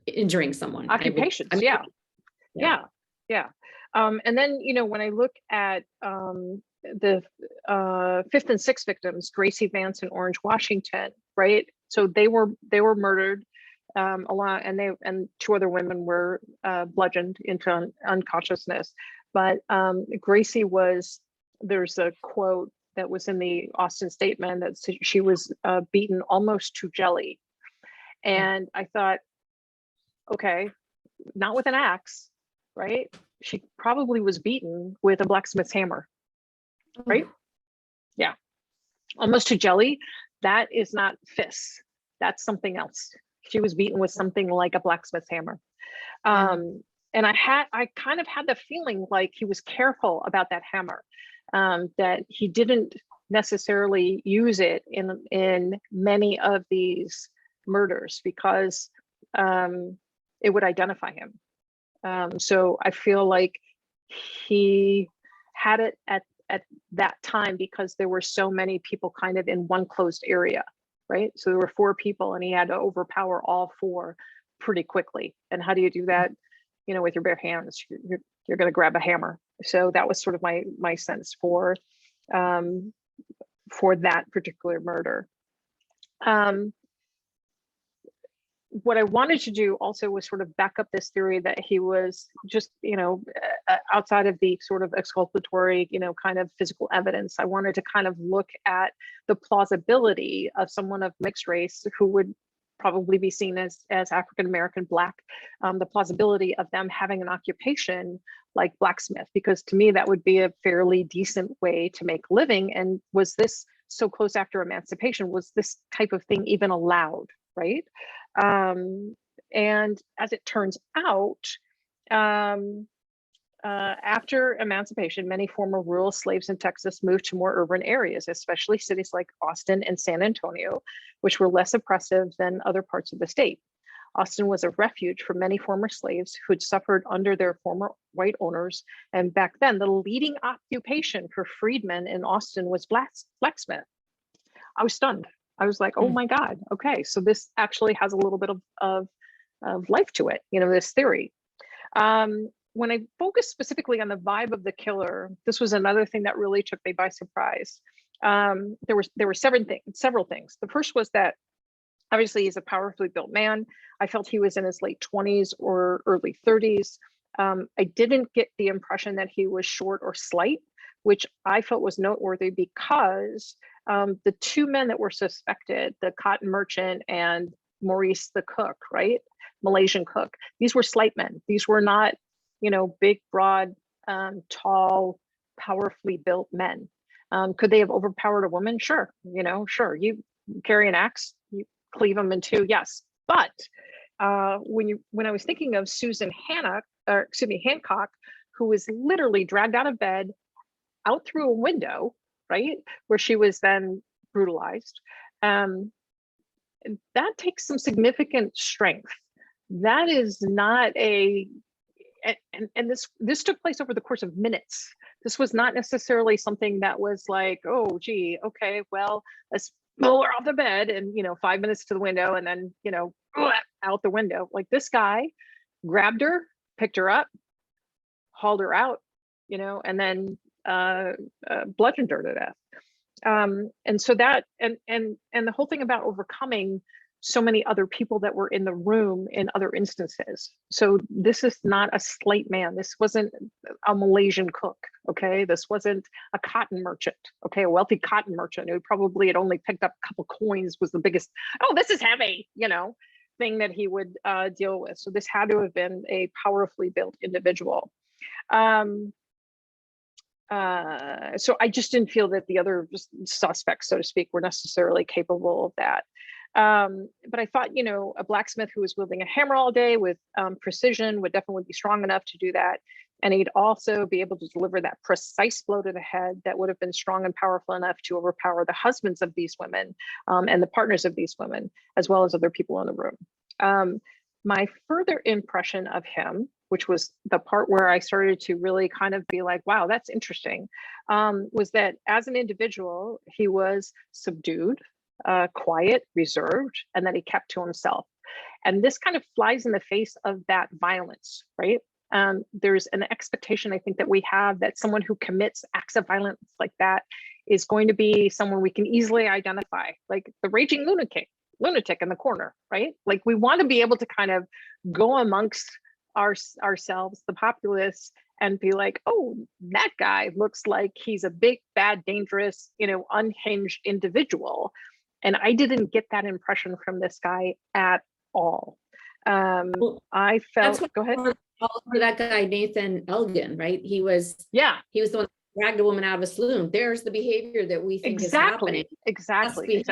injuring someone. Occupations, yeah. And then, you know, when I look at the fifth and sixth victims, Gracie, Vance, and Orange, Washington, right? So they were murdered along, and two other women were bludgeoned into unconsciousness. But Gracie there's a quote that was in the Austin statement that said she was beaten almost to jelly. And I thought, okay, not with an axe, right? She probably was beaten with a blacksmith's hammer, right? Yeah, almost to jelly. That is not fists. That's something else. She was beaten with something like a blacksmith's hammer. And I kind of had the feeling like he was careful about that hammer, that he didn't necessarily use it in many of these murders because it would identify him. So I feel like he had it at that time because there were so many people kind of in one closed area, right? So there were 4 people and he had to overpower all 4 pretty quickly. And how do you do that? You know, with your bare hands, you're going to grab a hammer. So that was sort of my sense for that particular murder. What I wanted to do also was sort of back up this theory that he was just, you know, outside of the sort of exculpatory, you know, kind of physical evidence. I wanted to kind of look at the plausibility of someone of mixed race who would probably be seen as African-American, Black, the plausibility of them having an occupation like blacksmith, because to me, that would be a fairly decent way to make a living. And was this so close after emancipation? Was this type of thing even allowed, right? And as it turns out, after emancipation, many former rural slaves in Texas moved to more urban areas, especially cities like Austin and San Antonio, which were less oppressive than other parts of the state. Austin was a refuge for many former slaves who'd suffered under their former white owners. And back then, the leading occupation for freedmen in Austin was blacksmith. I was stunned. I was like, oh my God, okay, so this actually has a little bit of life to it, you know, this theory. When I focused specifically on the vibe of the killer, this was another thing that really took me by surprise. There were several things. The first was that obviously he's a powerfully built man. I felt he was in his late 20s or early 30s. I didn't get the impression that he was short or slight, which I felt was noteworthy because the 2 men that were suspected, the cotton merchant and Maurice the cook, right? Malaysian cook, these were slight men. These were not, you know, big, broad, tall, powerfully built men. Could they have overpowered a woman? Sure, you know, sure. You carry an axe, you cleave them in 2, yes. But when I was thinking of Hancock, who was literally dragged out of bed, out through a window, right, where she was then brutalized, that takes some significant strength. That is not and this took place over the course of minutes. This was not necessarily something that was like, oh gee, okay, well, let's pull her off the bed and, you know, 5 minutes to the window and then, you know, out the window. Like, this guy grabbed her, picked her up, hauled her out, you know, and then bludgeoned her to death. And so that, and the whole thing about overcoming so many other people that were in the room in other instances. So this is not a slight man. This wasn't a Malaysian cook, okay? This wasn't a cotton merchant, okay? A wealthy cotton merchant who probably had only picked up a couple coins was the biggest, oh, this is heavy, you know, thing that he would deal with. So this had to have been a powerfully built individual. So I just didn't feel that the other suspects, so to speak, were necessarily capable of that. But I thought, a blacksmith who was wielding a hammer all day with precision would definitely be strong enough to do that. And he'd also be able to deliver that precise blow to the head that would have been strong and powerful enough to overpower the husbands of these women and the partners of these women, as well as other people in the room. My further impression of him, which was the part where I started to really kind of be like, wow, that's interesting, was that as an individual, he was subdued, quiet, reserved, and that he kept to himself. And this kind of flies in the face of that violence, right? There's an expectation, I think, that we have that someone who commits acts of violence like that is going to be someone we can easily identify, like the raging lunatic in the corner, right? Like we want to be able to kind of go amongst ourselves, the populace, and be like, oh, that guy looks like he's a big, bad, dangerous, unhinged individual. And I didn't get that impression from this guy at all. I felt, go ahead. All over that guy, Nathan Elgin, right? He was the one that dragged a woman out of a saloon. There's the behavior that we think is happening. Exactly.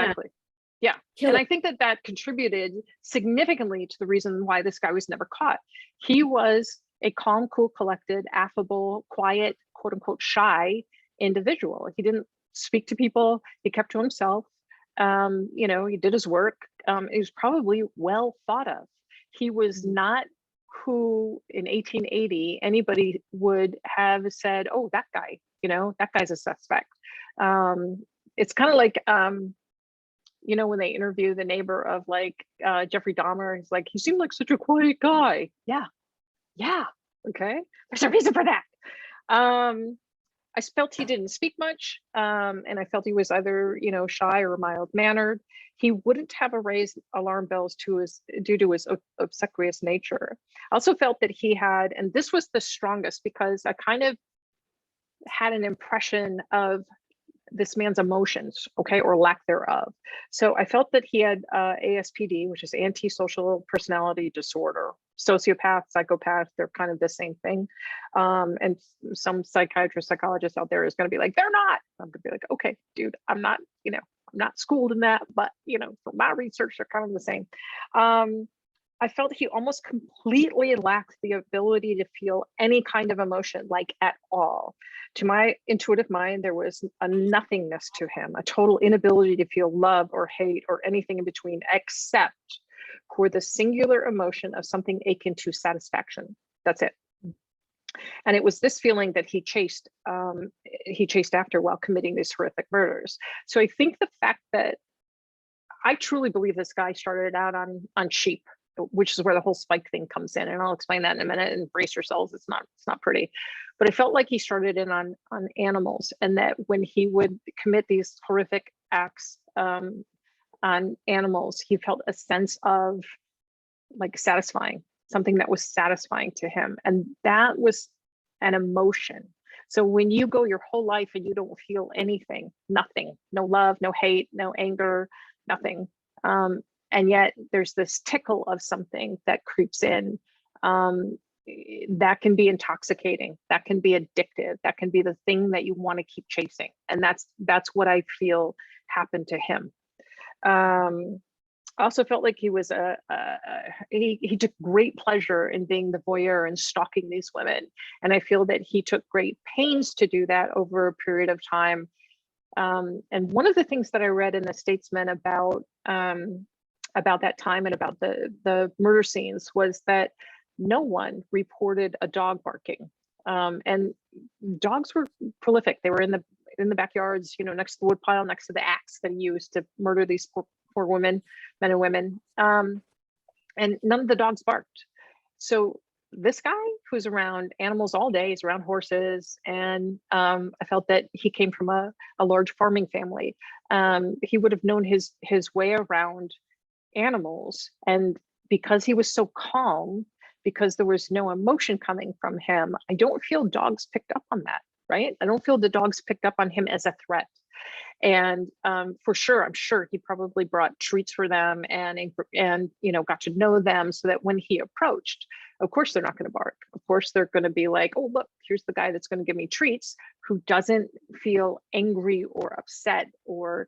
Yeah. And I think that contributed significantly to the reason why this guy was never caught. He was a calm, cool, collected, affable, quiet, quote unquote, shy individual. He didn't speak to people. He kept to himself. He did his work. It was probably well thought of. He was not who in 1880 anybody would have said, oh, that guy, that guy's a suspect. It's kind of like, when they interview the neighbor of Jeffrey Dahmer, he's like, he seemed like such a quiet guy. Yeah. Okay. There's a reason for that. I felt he didn't speak much, and I felt he was either, shy or mild-mannered. He wouldn't have raised alarm bells due to his obsequious nature. I also felt that he had, and this was the strongest because I kind of had an impression of this man's emotions, okay, or lack thereof. So I felt that he had ASPD, which is antisocial personality disorder. Sociopath, psychopath, they're kind of the same thing. And some psychiatrist, psychologist out there is going to be like, they're not. I'm going to be like, okay, dude, I'm not schooled in that, but from my research, they're kind of the same. I felt he almost completely lacked the ability to feel any kind of emotion, like at all. To my intuitive mind, there was a nothingness to him, a total inability to feel love or hate or anything in between, except for the singular emotion of something akin to satisfaction. That's it. And it was this feeling that he chased after while committing these horrific murders. So I think the fact that I truly believe this guy started out on sheep, which is where the whole spike thing comes in. And I'll explain that in a minute, and brace yourselves. It's not pretty, but I felt like he started in on animals, and that when he would commit these horrific acts on animals, he felt a sense of something that was satisfying to him. And that was an emotion. So when you go your whole life and you don't feel anything, nothing, no love, no hate, no anger, nothing. And yet there's this tickle of something that creeps in, that can be intoxicating, that can be addictive, that can be the thing that you want to keep chasing. And that's what I feel happened to him. I also felt like he was he took great pleasure in being the voyeur and stalking these women. And I feel that he took great pains to do that over a period of time. And one of the things that I read in the Statesman about that time and about the murder scenes was that no one reported a dog barking. And dogs were prolific. They were in the backyards, next to the woodpile, next to the axe that he used to murder these poor women, men and women. And none of the dogs barked. So this guy who's around animals all day, is around horses, and I felt that he came from a large farming family. He would have known his way around animals, and because he was so calm, because there was no emotion coming from him, I don't feel dogs picked up on that, right? I don't feel the dogs picked up on him as a threat. And for sure, I'm sure he probably brought treats for them and got to know them, so that when he approached, of course they're not going to bark. Of course they're going to be like, oh, look, here's the guy that's going to give me treats, who doesn't feel angry or upset or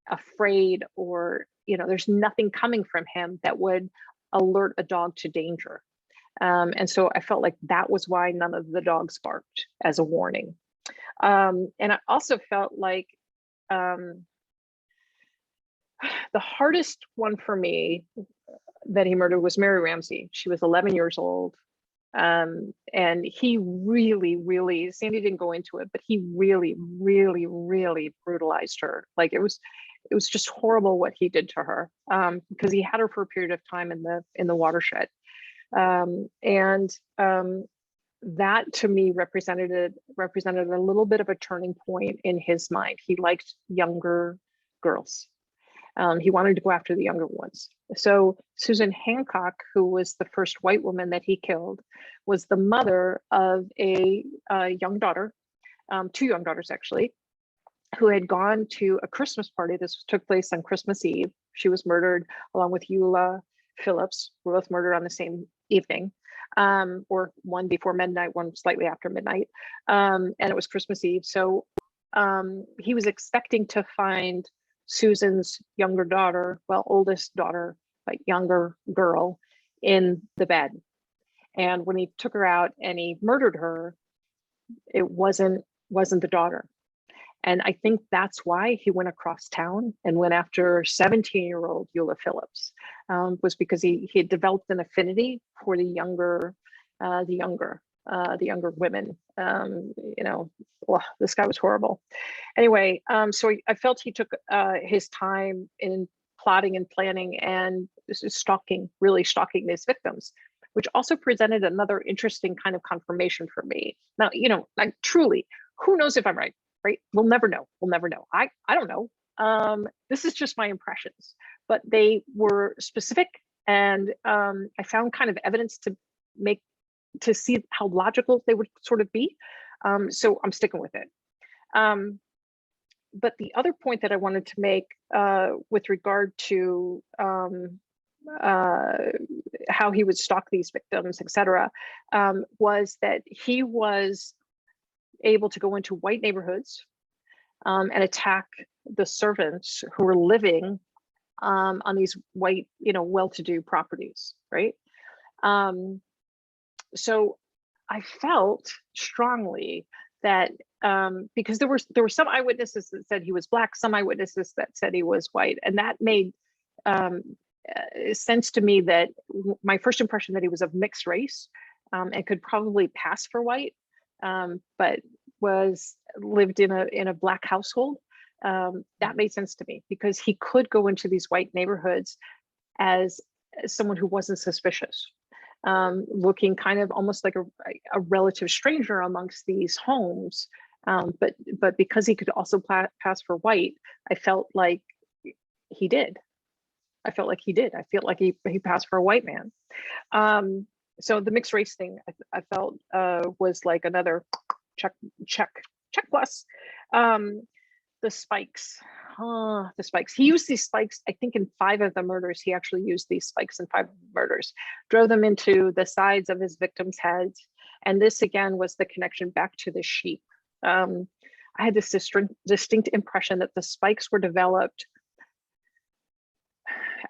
afraid or there's nothing coming from him that would alert a dog to danger. And so I felt like that was why none of the dogs barked as a warning. And I also felt like the hardest one for me that he murdered was Mary Ramsey. She was 11 years old. And he really, Sandy didn't go into it, but he really brutalized her. Like it was just horrible what he did to her, because he had her for a period of time in the watershed. That to me represented a little bit of a turning point in his mind. He liked younger girls. He wanted to go after the younger ones. So Susan Hancock, who was the first white woman that he killed, was the mother of a young daughter, two young daughters actually, who had gone to a Christmas party. This took place on Christmas Eve. She was murdered along with Eula Phillips, were both murdered on the same evening, or one before midnight, one slightly after midnight. And it was Christmas Eve. So he was expecting to find Susan's younger daughter, well, oldest daughter, but younger girl in the bed. And when he took her out and he murdered her, it wasn't the daughter. And I think that's why he went across town and went after 17-year-old Eula Phillips, was because he had developed an affinity for the younger women. This guy was horrible. Anyway, so I felt he took his time in plotting and planning and really stalking these victims, which also presented another interesting kind of confirmation for me. Now, like truly, who knows if I'm right? Right? We'll never know. I don't know. This is just my impressions, but they were specific, and I found kind of evidence to see how logical they would sort of be. So I'm sticking with it. But the other point that I wanted to make with regard to how he would stalk these victims, etc., was that he was able to go into white neighborhoods and attack the servants who were living on these white, well-to-do properties, right? So I felt strongly that because there were some eyewitnesses that said he was Black, some eyewitnesses that said he was white, and that made sense to me. That my first impression that he was of mixed race and could probably pass for white, but lived in a Black household. That made sense to me because he could go into these white neighborhoods as someone who wasn't suspicious, looking kind of almost like a relative stranger amongst these homes. But because he could also pass for white, I felt like he did. I feel like he passed for a white man. So the mixed race thing, I felt was like another check plus. The spikes. The spikes. He used these spikes, I think, in 5 of the murders. He actually used these spikes in 5 murders, drove them into the sides of his victims' heads. And this again was the connection back to the sheep. I had this distinct impression that the spikes were developed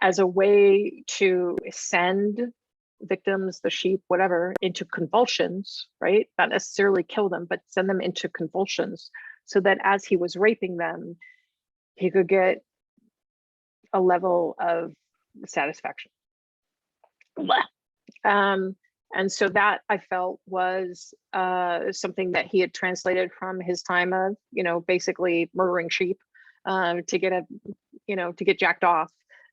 as a way to send victims, the sheep, whatever, into convulsions, right? Not necessarily kill them, but send them into convulsions so that as he was raping them, he could get a level of satisfaction. And so that I felt was something that he had translated from his time of, basically murdering sheep to get jacked off,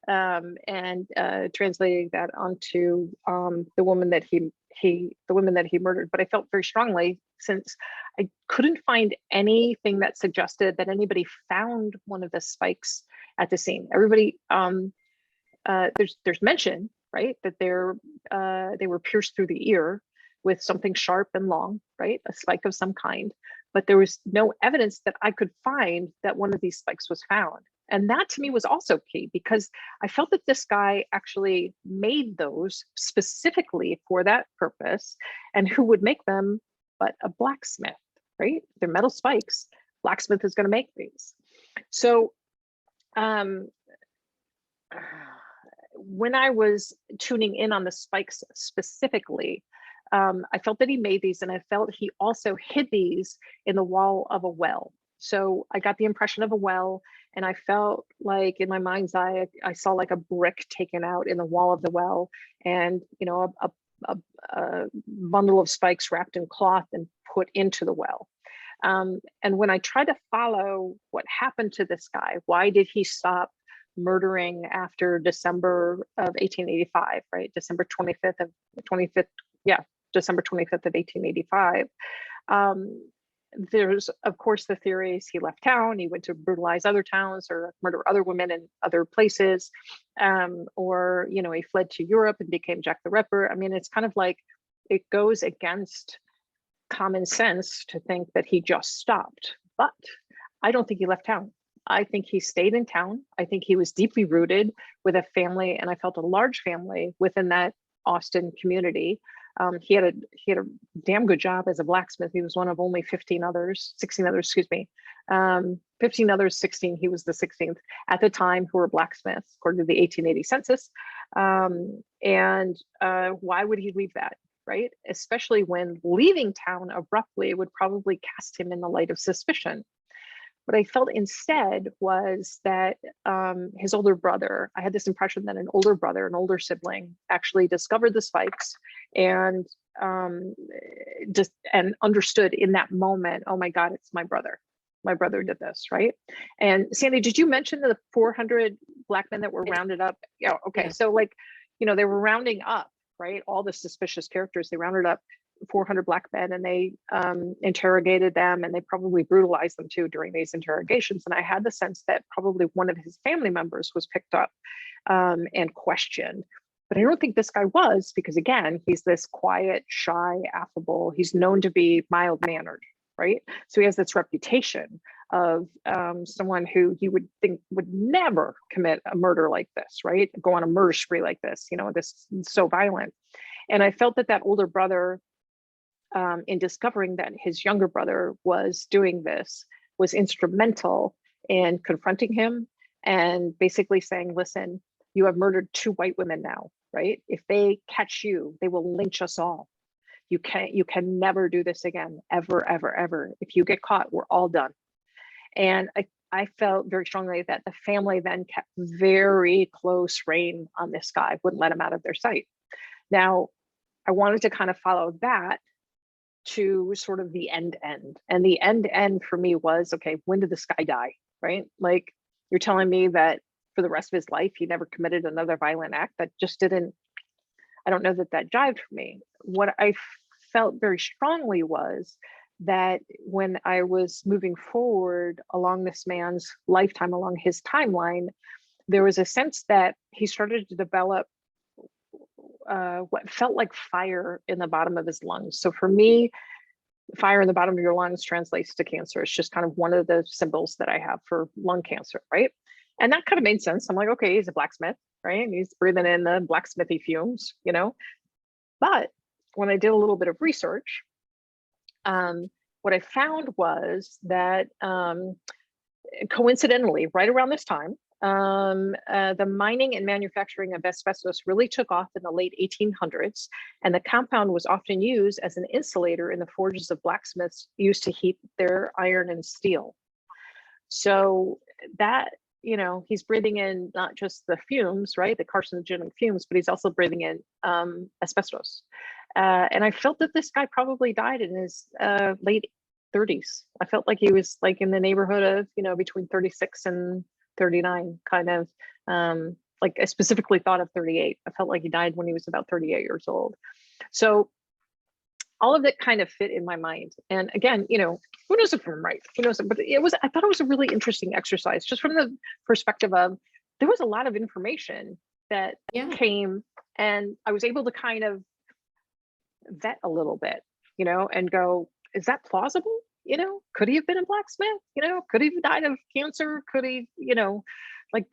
and translating that onto the woman that he murdered. But I felt very strongly, since I couldn't find anything that suggested that anybody found one of the spikes at the scene. Everybody, there's mention, right, that they were pierced through the ear with something sharp and long, right, a spike of some kind. But there was no evidence that I could find that one of these spikes was found. And that to me was also key, because I felt that this guy actually made those specifically for that purpose. And who would make them but a blacksmith, right? They're metal spikes. Blacksmith is going to make these. So when I was tuning in on the spikes specifically, I felt that he made these, and I felt he also hid these in the wall of a well. So I got the impression of a well, and I felt like in my mind's eye, I saw like a brick taken out in the wall of the well, and a bundle of spikes wrapped in cloth and put into the well. And when I tried to follow what happened to this guy, why did he stop murdering after December of 1885, right? December 25th of 25th, yeah, December 25th of 1885. There's, of course, the theories he left town, he went to brutalize other towns or murder other women in other places, or, you know, he fled to Europe and became Jack the Ripper. I mean, it's kind of like, it goes against common sense to think that he just stopped, but I don't think he left town. I think he stayed in town. I think he was deeply rooted with a family, and I felt a large family within that Austin community. He had a damn good job as a blacksmith. He was one of only 16 others, 15 others, 16. He was the 16th at the time who were blacksmiths, according to the 1880 census. Why would he leave that, right? Especially when leaving town abruptly would probably cast him in the light of suspicion. What I felt instead was that his older brother, I had this impression that an older brother, an older sibling, actually discovered the spikes and understood in that moment, oh my God, it's my brother. My brother did this, right? And Sandy, did you mention the 400 Black men that were rounded up? Yeah, okay. Yeah. So like, you know, they were rounding up, right? All the suspicious characters, they rounded up 400 Black men, and they interrogated them, and they probably brutalized them too during these interrogations. And I had the sense that probably one of his family members was picked up and questioned. But I don't think this guy was, because again, he's this quiet, shy, affable, he's known to be mild-mannered, right? So he has this reputation of someone who you would think would never commit a murder like this, right? Go on a murder spree like this, you know, this so violent. And I felt that that older brother, in discovering that his younger brother was doing this, was instrumental in confronting him and basically saying, listen, you have murdered 2 white women now, right? If they catch you, they will lynch us all. You can never do this again, ever, ever, ever. If you get caught, we're all done. And I felt very strongly that the family then kept very close rein on this guy, wouldn't let him out of their sight. Now, I wanted to kind of follow that to sort of the end. And the end for me was, okay, when did this guy die, right? Like, you're telling me that for the rest of his life, he never committed another violent act? That just didn't, I don't know that jived for me. What I felt very strongly was that when I was moving forward along this man's lifetime, along his timeline, there was a sense that he started to develop what felt like fire in the bottom of his lungs. So for me, fire in the bottom of your lungs translates to cancer. It's just kind of one of the symbols that I have for lung cancer, right? And that kind of made sense. I'm like, okay, he's a blacksmith, right? And he's breathing in the blacksmithy fumes, you know? But when I did a little bit of research, what I found was that coincidentally, right around this time, the mining and manufacturing of asbestos really took off in the late 1800s, and the compound was often used as an insulator in the forges of blacksmiths used to heat their iron and steel. So that, you know, he's breathing in not just the fumes, right, the carcinogenic fumes, but he's also breathing in asbestos. And I felt that this guy probably died in his late 30s. I felt like he was like in the neighborhood of, you know, between 36 and 39, kind of. Like I specifically thought of 38. I felt like he died when he was about 38 years old. So all of it kind of fit in my mind. And again, you know, who knows if I'm right? Who knows? But I thought it was a really interesting exercise, just from the perspective of there was a lot of information that came, and I was able to kind of vet a little bit, you know, and go, is that plausible? You know, could he have been a blacksmith? You know, could he have died of cancer? Could he, you know, like,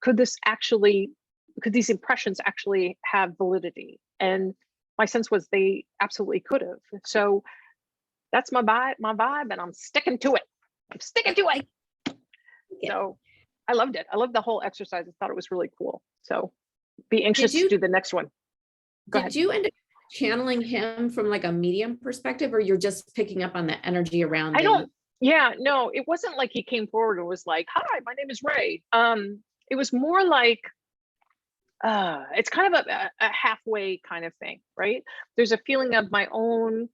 could these impressions actually have validity? And my sense was they absolutely could have. So that's my vibe, and I'm sticking to it. I'm sticking to it. Yeah. So I loved it. I loved the whole exercise. I thought it was really cool. So be anxious to do the next one. Go ahead. Did you end up channeling him from like a medium perspective, or you're just picking up on the energy around? No, it wasn't like he came forward and was like, "Hi, my name is Ray." It was more like, it's kind of a halfway kind of thing, right? There's a feeling of my own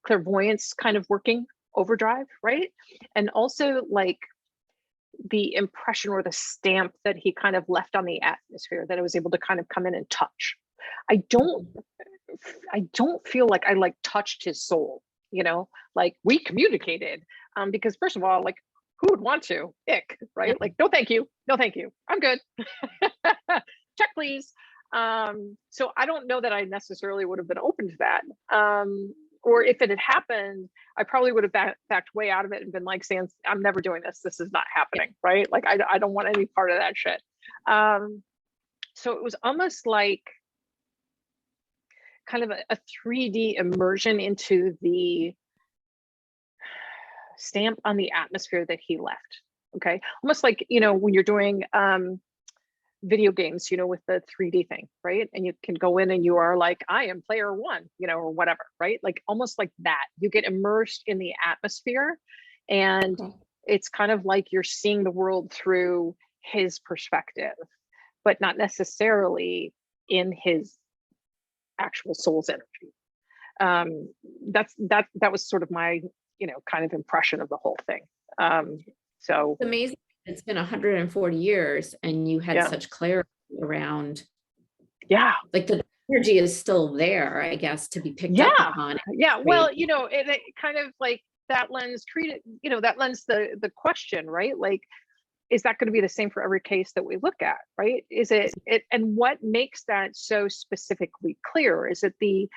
clairvoyance kind of working overdrive, right? And also like the impression or the stamp that he kind of left on the atmosphere that I was able to kind of come in and touch. I don't feel like I like touched his soul, you know, like we communicated, because first of all, like who would want to? Ick, right? Like, no, thank you. No, thank you. I'm good. Check, please. So I don't know that I necessarily would have been open to that. Or if it had happened, I probably would have backed way out of it and been like, saying, I'm never doing this. This is not happening, right? Like, I don't want any part of that shit. So it was almost like kind of a 3D immersion into the stamp on the atmosphere that he left. Okay. Almost like, you know, when you're doing video games, you know, with the 3D thing, right? And you can go in and you are like, I am player one, you know, or whatever, right? Like almost like that. You get immersed in the atmosphere, and it's kind of like you're seeing the world through his perspective, but not necessarily in his actual soul's energy. That was sort of my, you know, kind of impression of the whole thing. So it's amazing. It's been 140 years and you had such clarity around. Yeah. Like the energy is still there, I guess, to be picked up upon. Yeah. Well, you know, it kind of like that lens treated, you know, that lens, the question, right? Like, is that going to be the same for every case that we look at, right? Is it, and what makes that so specifically clear? Is it the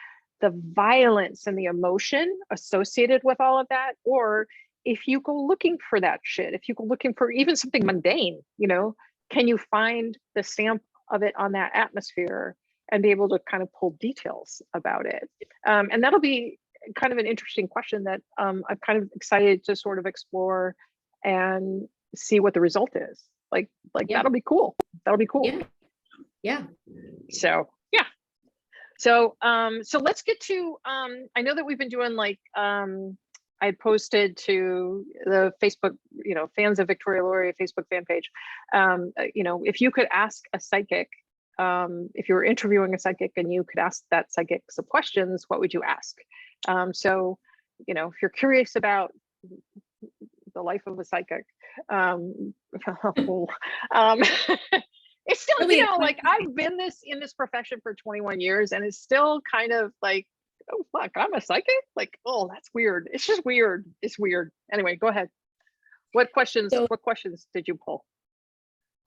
violence and the emotion associated with all of that? Or if you go looking for that shit, if you go looking for even something mundane, you know, can you find the stamp of it on that atmosphere and be able to kind of pull details about it? And that'll be kind of an interesting question that I'm kind of excited to sort of explore and see what the result is. Like that'll be cool. That'll be cool. Yeah. So yeah. So so let's get to I know that we've been doing like I posted to the Facebook, you know, fans of Victoria Laurie Facebook fan page. You know, if you could ask a psychic, if you were interviewing a psychic and you could ask that psychic some questions, what would you ask? So, you know, if you're curious about the life of a psychic, it's still, really, you know, like I've been in this profession for 21 years and it's still kind of like, oh fuck, I'm a psychic? Like, oh, that's weird. It's just weird. It's weird. Anyway, go ahead. What questions did you pull?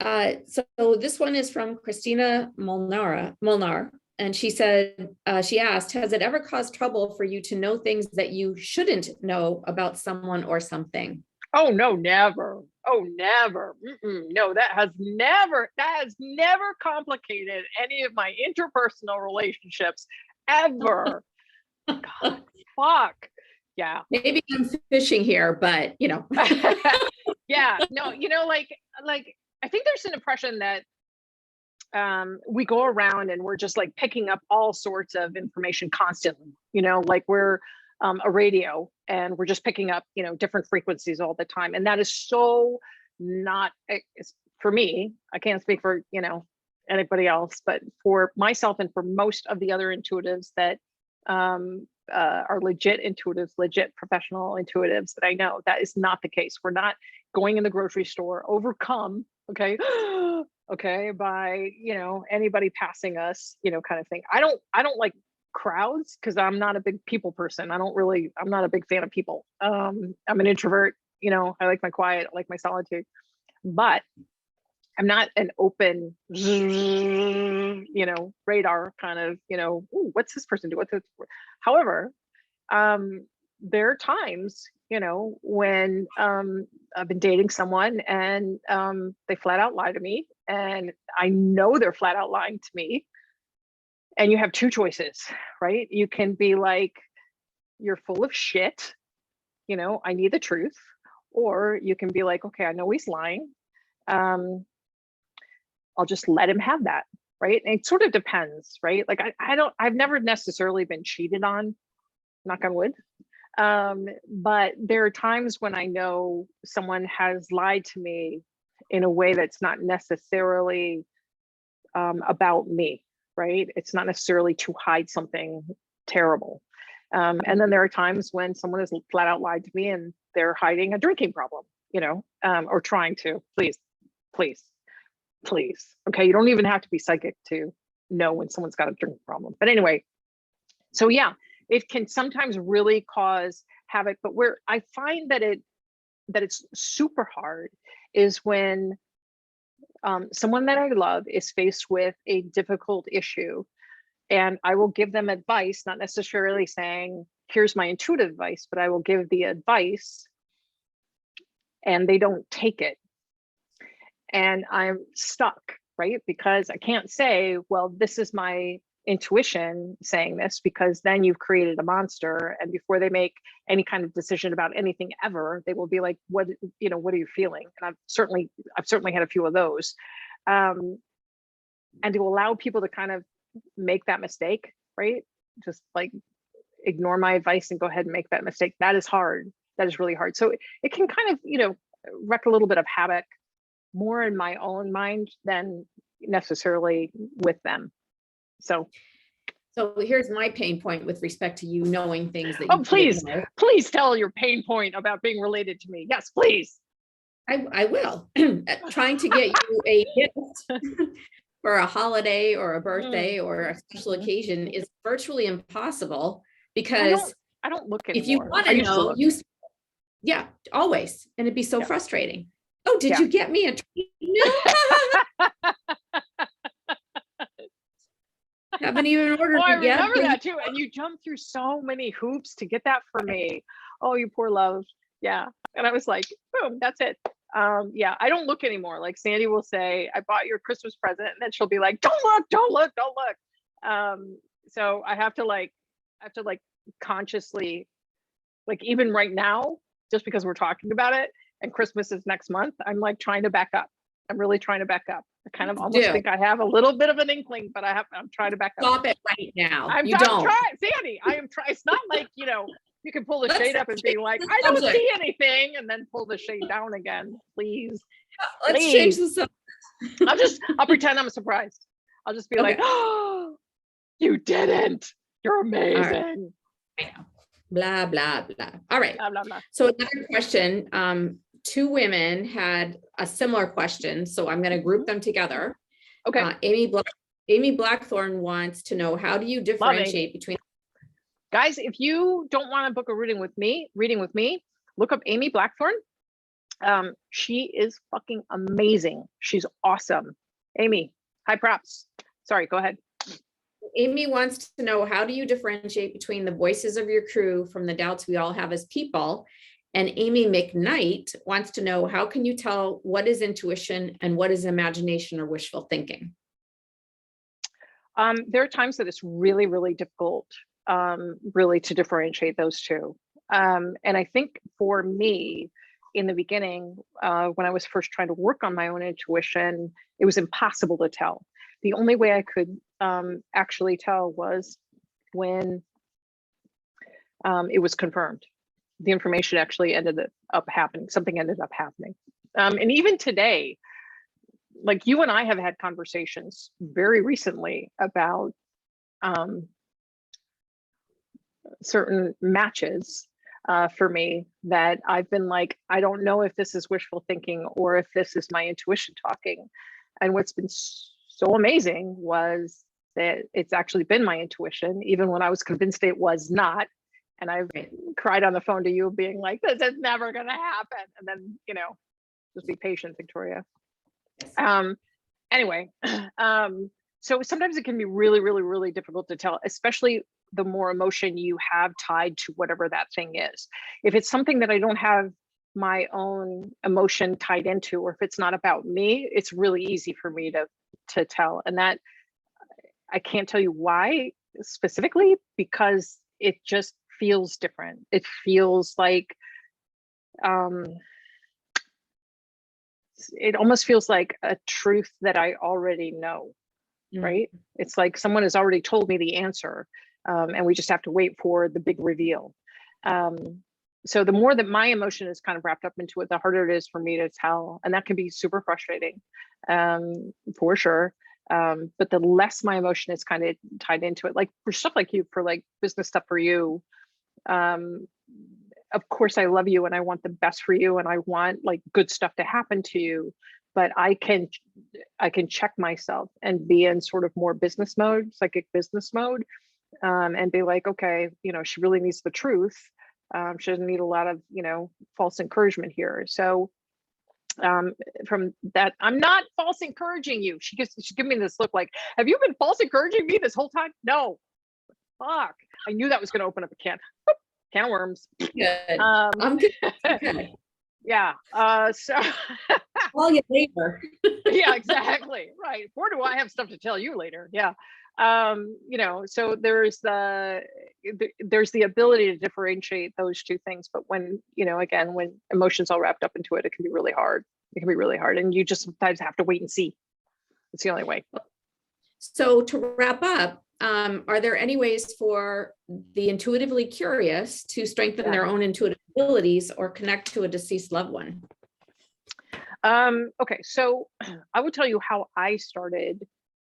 So this one is from Christina Molnar. And she said, she asked, has it ever caused trouble for you to know things that you shouldn't know about someone or something? Oh, no, never. Oh, never. No, that has never complicated any of my interpersonal relationships ever. God, fuck. Yeah. Maybe I'm fishing here, but you know. Yeah, no, you know, like I think there's an impression that we go around and we're just like picking up all sorts of information constantly, you know, like we're a radio and we're just picking up, you know, different frequencies all the time. And that is so not, for me, I can't speak for, you know, anybody else, but for myself and for most of the other intuitives that are legit intuitives, legit professional intuitives that I know, that is not the case. We're not going in the grocery store overcome, okay, okay, by, you know, anybody passing us, you know, kind of thing. I don't like crowds because I'm not a big people person. I'm not a big fan of people. I'm an introvert, you know, I like my quiet, I like my solitude, but I'm not an open, you know, radar kind of, you know, ooh, what's this person do? However, there are times, you know, when I've been dating someone and they flat out lie to me and I know they're flat out lying to me. And you have two choices, right? You can be like, you're full of shit, you know, I need the truth. Or you can be like, okay, I know he's lying. I'll just let him have that, right? And it sort of depends, right? Like I've never necessarily been cheated on, knock on wood. But there are times when I know someone has lied to me in a way that's not necessarily about me, right? It's not necessarily to hide something terrible. And then there are times when someone has flat out lied to me and they're hiding a drinking problem, or trying to. Please. Okay, you don't even have to be psychic to know when someone's got a drinking problem. But anyway, so yeah, it can sometimes really cause havoc. But where I find that it's super hard is when someone that I love is faced with a difficult issue, and I will give them advice, not necessarily saying, here's my intuitive advice, but I will give the advice and they don't take it. And I'm stuck, right? Because I can't say, well, this is my intuition saying this, because then you've created a monster. And before they make any kind of decision about anything ever, they will be like, what are you feeling? And I've certainly had a few of those. And to allow people to kind of make that mistake, right? Just like ignore my advice and go ahead and make that mistake. That is hard. That is really hard. So it can kind of, wreak a little bit of havoc more in my own mind than necessarily with them. So here's my pain point with respect to you knowing things that you please tell your pain point about being related to me. Yes, please. I will. Trying to get you a gift for a holiday or a birthday or a special occasion is virtually impossible, because I don't look anymore. If you want to know, yeah, always. And it'd be so frustrating. Oh, did you get me a treat? No. Haven't even ordered it yet. I remember that too. And you jumped through so many hoops to get that for me. Oh, you poor love. Yeah. And I was like, boom, that's it. I don't look anymore. Like Sandy will say, I bought your Christmas present, and then she'll be like, don't look. So I have to consciously, like, even right now, just because we're talking about it and Christmas is next month, I'm like trying to back up. I'm really trying to back up. I kind of almost think I have a little bit of an inkling, but I'm trying to back up. Stop it right now. I'm trying, Sandy. I am trying. It's not like, you can pull the shade up and be like, I don't see anything, and then pull the shade down again. Please. Let's change the subject. I'll pretend I'm surprised. I'll just be like, oh, you didn't. You're amazing. Right. I know. Blah, blah, blah. All right. Blah, blah, blah. So another question, two women had a similar question, so I'm going to group them together. Okay. Amy Blackthorne wants to know, how do you differentiate between... Guys, if you don't want to book a reading with me, look up Amy Blackthorne. She is fucking amazing. She's awesome. Amy, high props. Sorry, go ahead. Amy wants to know, how do you differentiate between the voices of your crew from the doubts we all have as people? And Amy McKnight wants to know, how can you tell what is intuition and what is imagination or wishful thinking? There are times that it's really, really difficult, really, to differentiate those two. And I think for me, in the beginning, when I was first trying to work on my own intuition, it was impossible to tell. The only way I could actually tell was when it was confirmed. The information actually ended up happening. Something ended up happening. And even today, like, you and I have had conversations very recently about certain matches for me that I've been like, I don't know if this is wishful thinking or if this is my intuition talking. And what's been so amazing was that it's actually been my intuition, even when I was convinced it was not. And I've cried on the phone to you being like, this is never going to happen. And then, just be patient, Victoria. Anyway, so sometimes it can be really, really, really difficult to tell, especially the more emotion you have tied to whatever that thing is. If it's something that I don't have my own emotion tied into, or if it's not about me, it's really easy for me to tell. And that, I can't tell you why specifically, because it just feels different. It feels like it almost feels like a truth that I already know, right? It's like someone has already told me the answer, and we just have to wait for the big reveal. So the more that my emotion is kind of wrapped up into it, the harder it is for me to tell, and that can be super frustrating, for sure. But the less my emotion is kind of tied into it, like for stuff like you, for like business stuff for you, of course I love you and I want the best for you and I want like good stuff to happen to you, but I can check myself and be in sort of more business mode, psychic business mode, and be like, okay, you know, she really needs the truth. She doesn't need a lot of, you know, false encouragement here. So from that, I'm not false encouraging you. She give me this look like, have you been false encouraging me this whole time? No. Fuck. I knew that was going to open up a can of worms. Good. I'm good. Okay. Yeah. So Call you later. yeah, exactly. Right. Or do I have stuff to tell you later? Yeah. You know, so there's the ability to differentiate those two things. But when, you know, again, when emotions all wrapped up into it, it can be really hard. It can be really hard. And you just sometimes have to wait and see. It's the only way. So to wrap up, are there any ways for the intuitively curious to strengthen their own intuitive abilities or connect to a deceased loved one? Okay, so I will tell you how I started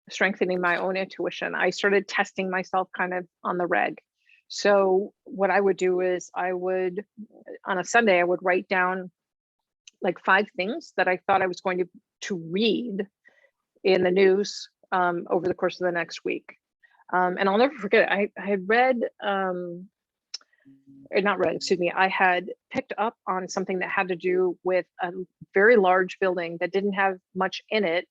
strengthening my own intuition. I started testing myself kind of on the reg. So what I would do is I would, on a Sunday, I would write down like 5 things that I thought I was going to read in the news over the course of the next week. And I'll never forget, I had read, not read, excuse me, I had picked up on something that had to do with a very large building that didn't have much in it.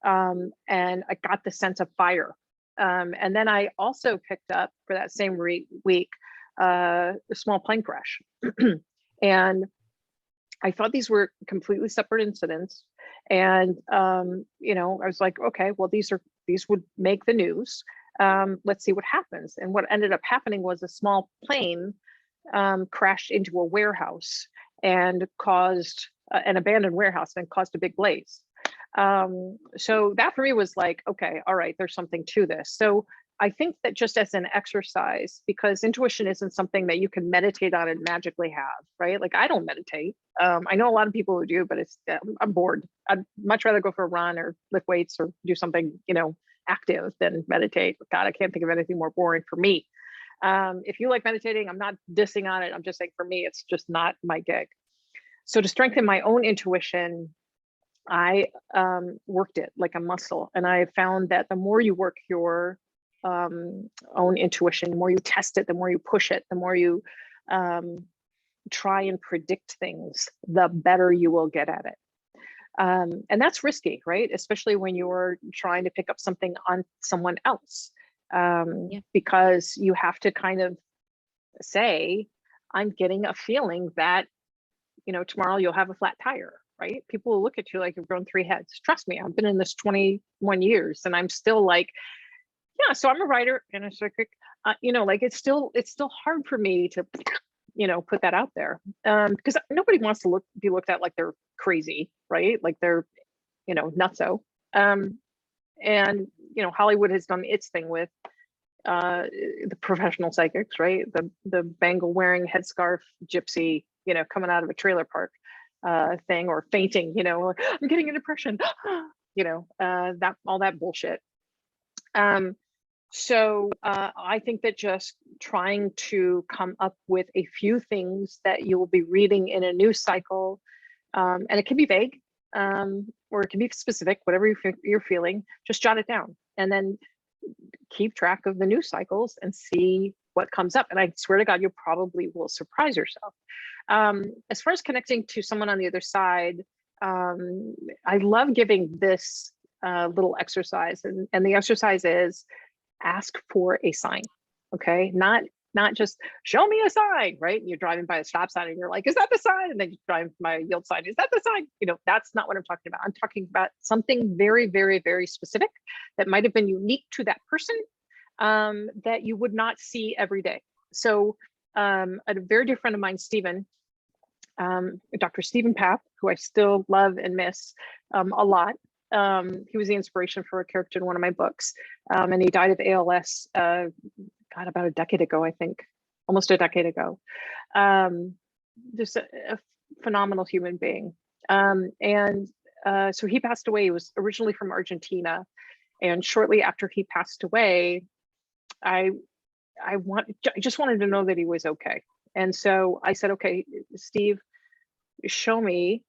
And I got the sense of fire. And then I also picked up for that same week, a small plane crash. And I thought these were completely separate incidents. And, you know, I was like, okay, well, these would make the news. Let's see what happens. And what ended up happening was a small plane crashed into a warehouse and caused an abandoned warehouse and caused a big blaze. So that for me was like, okay, all right, there's something to this. So I think that just as an exercise, because intuition isn't something that you can meditate on and magically have, right? Like I don't meditate. I know a lot of people who do, but I'm bored. I'd much rather go for a run or lift weights or do something, you know, active than meditate. God, I can't think of anything more boring for me. If you like meditating, I'm not dissing on it. I'm just saying for me, it's just not my gig. So to strengthen my own intuition, I worked it like a muscle. And I found that the more you work your own intuition, the more you test it, the more you push it, the more you try and predict things, the better you will get at it. And that's risky, right? Especially when you're trying to pick up something on someone else, because you have to kind of say, I'm getting a feeling that, you know, tomorrow you'll have a flat tire, right? People will look at you like you've grown 3 heads. Trust me, I've been in this 21 years and I'm still like, yeah, so I'm a writer and a psychic, you know, like it's still hard for me to, you know, put that out there, because nobody wants to be looked at like they're crazy, right? Like they're, you know, nutso. And, you know, Hollywood has done its thing with the professional psychics, right? The bangle wearing headscarf gypsy, you know, coming out of a trailer park thing, or fainting, you know, I'm getting a depression, you know, all that bullshit. So I think that just trying to come up with a few things that you will be reading in a news cycle, and it can be vague, or it can be specific, whatever you're feeling, just jot it down and then keep track of the news cycles and see what comes up. And I swear to God, you probably will surprise yourself. As far as connecting to someone on the other side, I love giving this little exercise, and the exercise is ask for a sign. Okay, not just show me a sign, right? You're driving by a stop sign and you're like, is that the sign? And then you drive by a yield sign, is that the sign? You know, that's not what I'm talking about. I'm talking about something very, very, very specific that might have been unique to that person, that you would not see every day. So a very dear friend of mine, Stephen Dr. Stephen Papp, who I still love and miss a lot. He was the inspiration for a character in one of my books, and he died of ALS, about a decade ago, I think, almost a decade ago. Just a phenomenal human being. So he passed away. He was originally from Argentina, and shortly after he passed away, I just wanted to know that he was okay. And so I said, okay, Stephen, show me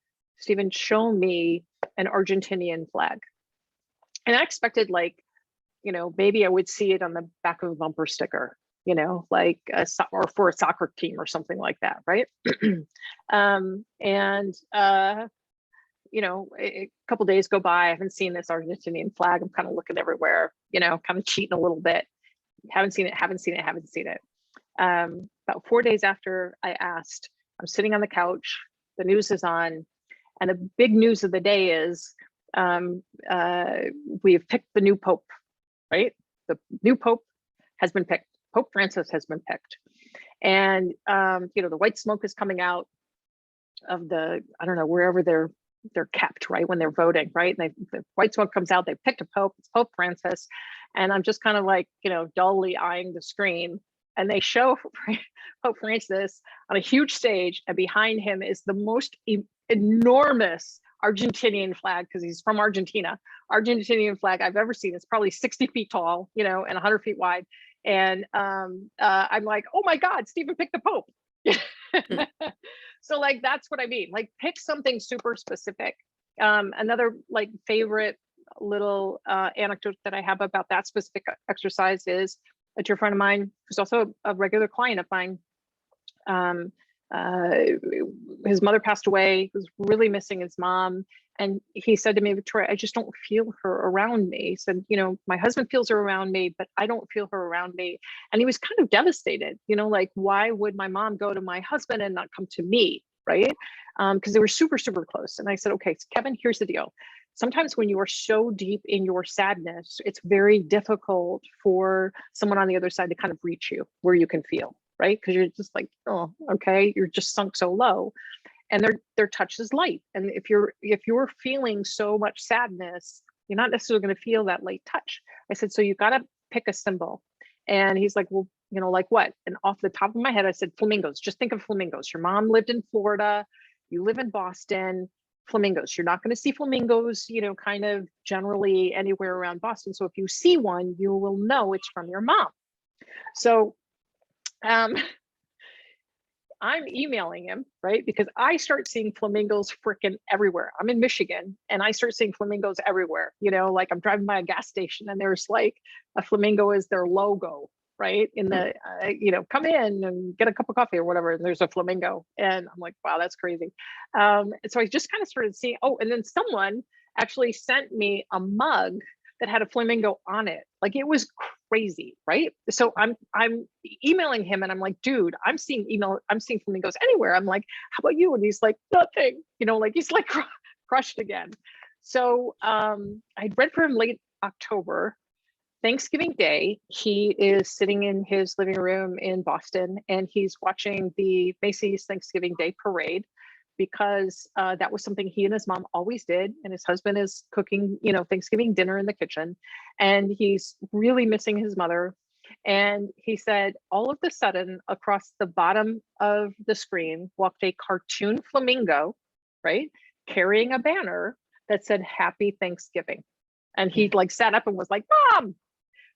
an Argentinian flag. And I expected, like, maybe I would see it on the back of a bumper sticker, like or for a soccer team or something like that, right? A couple days go by, I haven't seen this Argentinian flag. I'm kind of looking everywhere, kind of cheating a little bit. Haven't seen it. About 4 days after I asked, I'm sitting on the couch, the news is on, and the big news of the day is we've picked the new Pope, right? The new Pope has been picked. Pope Francis has been picked. And, the white smoke is coming out of wherever they're kept, right? When they're voting, right? And the white smoke comes out, they picked a Pope, it's Pope Francis. And I'm just kind of like, dully eyeing the screen. And they show Pope Francis on a huge stage, and behind him is the most enormous Argentinian flag, because he's from Argentina. Argentinian flag I've ever seen. It's probably 60 feet tall, and 100 feet wide. And I'm like, oh my God, Stephen picked the Pope. So like, that's what I mean. Like, pick something super specific. Another like favorite little anecdote that I have about that specific exercise is a dear friend of mine, who's also a regular client of mine. His mother passed away. He was really missing his mom. And he said to me, Victoria, I just don't feel her around me. He said, my husband feels her around me, but I don't feel her around me. And he was kind of devastated, like, why would my mom go to my husband and not come to me, right? Because they were super, super close. And I said, okay, Kevin, here's the deal. Sometimes when you are so deep in your sadness, it's very difficult for someone on the other side to kind of reach you where you can feel, right? Because you're just like, oh, okay, you're just sunk so low. And their touch is light. And if you're feeling so much sadness, you're not necessarily going to feel that light touch. I said, so you got to pick a symbol. And he's like, well, like what? And off the top of my head, I said, flamingos. Just think of flamingos. Your mom lived in Florida. You live in Boston. Flamingos. You're not going to see flamingos, kind of generally anywhere around Boston. So if you see one, you will know it's from your mom. So I'm emailing him, right? Because I start seeing flamingos freaking everywhere. I'm in Michigan and I start seeing flamingos everywhere. Like I'm driving by a gas station and there's like a flamingo is their logo, right? In the, come in and get a cup of coffee or whatever. And there's a flamingo. And I'm like, wow, that's crazy. And so I just kind of started seeing, and then someone actually sent me a mug that had a flamingo on it. Like, it was crazy, right? So I'm emailing him and I'm like, dude, I'm seeing flamingos anywhere. I'm like, how about you? And he's like, nothing, like he's like crushed again. So I'd read for him late October. Thanksgiving Day, he is sitting in his living room in Boston and he's watching the Macy's Thanksgiving Day parade, because that was something he and his mom always did. And his husband is cooking, Thanksgiving dinner in the kitchen, and he's really missing his mother. And he said, all of a sudden, across the bottom of the screen walked a cartoon flamingo, right? Carrying a banner that said, Happy Thanksgiving. And he like sat up and was like, Mom.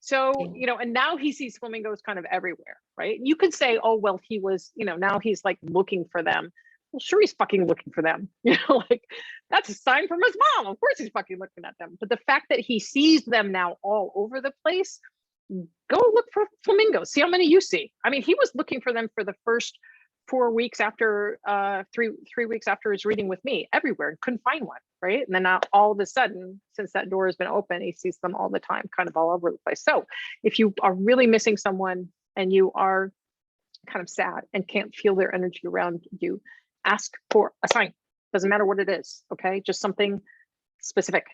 So, and now he sees flamingos kind of everywhere, right? You could say, oh, well, he was, now he's like looking for them. Well, sure, he's fucking looking for them. Like, that's a sign from his mom. Of course he's fucking looking at them. But the fact that he sees them now all over the place, go look for flamingos. See how many you see. I mean, he was looking for them for the first 4 weeks after, 3 weeks after his reading with me, everywhere, and couldn't find one, right? And then now all of a sudden, since that door has been open, he sees them all the time, kind of all over the place. So if you are really missing someone and you are kind of sad and can't feel their energy around you, ask for a sign. Doesn't matter what it is, okay? Just something specific,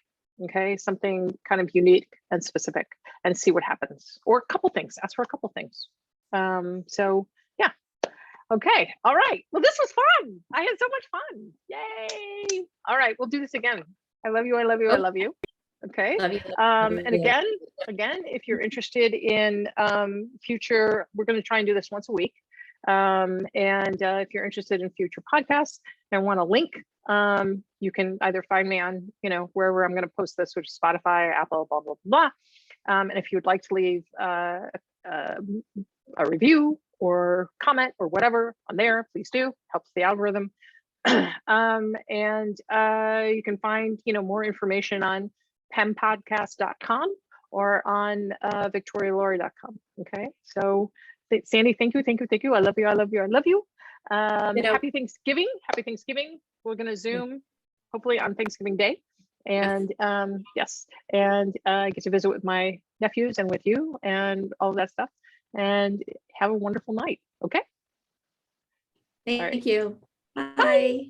okay? Something kind of unique and specific, and see what happens. Or a couple things, ask for a couple things. So yeah, Okay. All right. Well, this was fun. I had so much fun. Yay. All right. We'll do this again. I love you. I love you. I love you. Okay. Love you. And again, if you're interested in future, we're going to try and do this once a week. And if you're interested in future podcasts and want a link, you can either find me on, wherever I'm going to post this, which is Spotify, Apple, blah, blah, blah. And if you would like to leave a review or comment or whatever on there, please do. Helps the algorithm. And you can find, more information on PEMpodcast.com or on VictoriaLaurie.com. Okay. So Sandy, thank you. I love you. I love you. I love you. Happy Thanksgiving. Happy Thanksgiving. We're going to Zoom hopefully on Thanksgiving Day. And yes, and I get to visit with my nephews and with you and all of that stuff. And have a wonderful night. Okay. Thank you. Bye. Bye.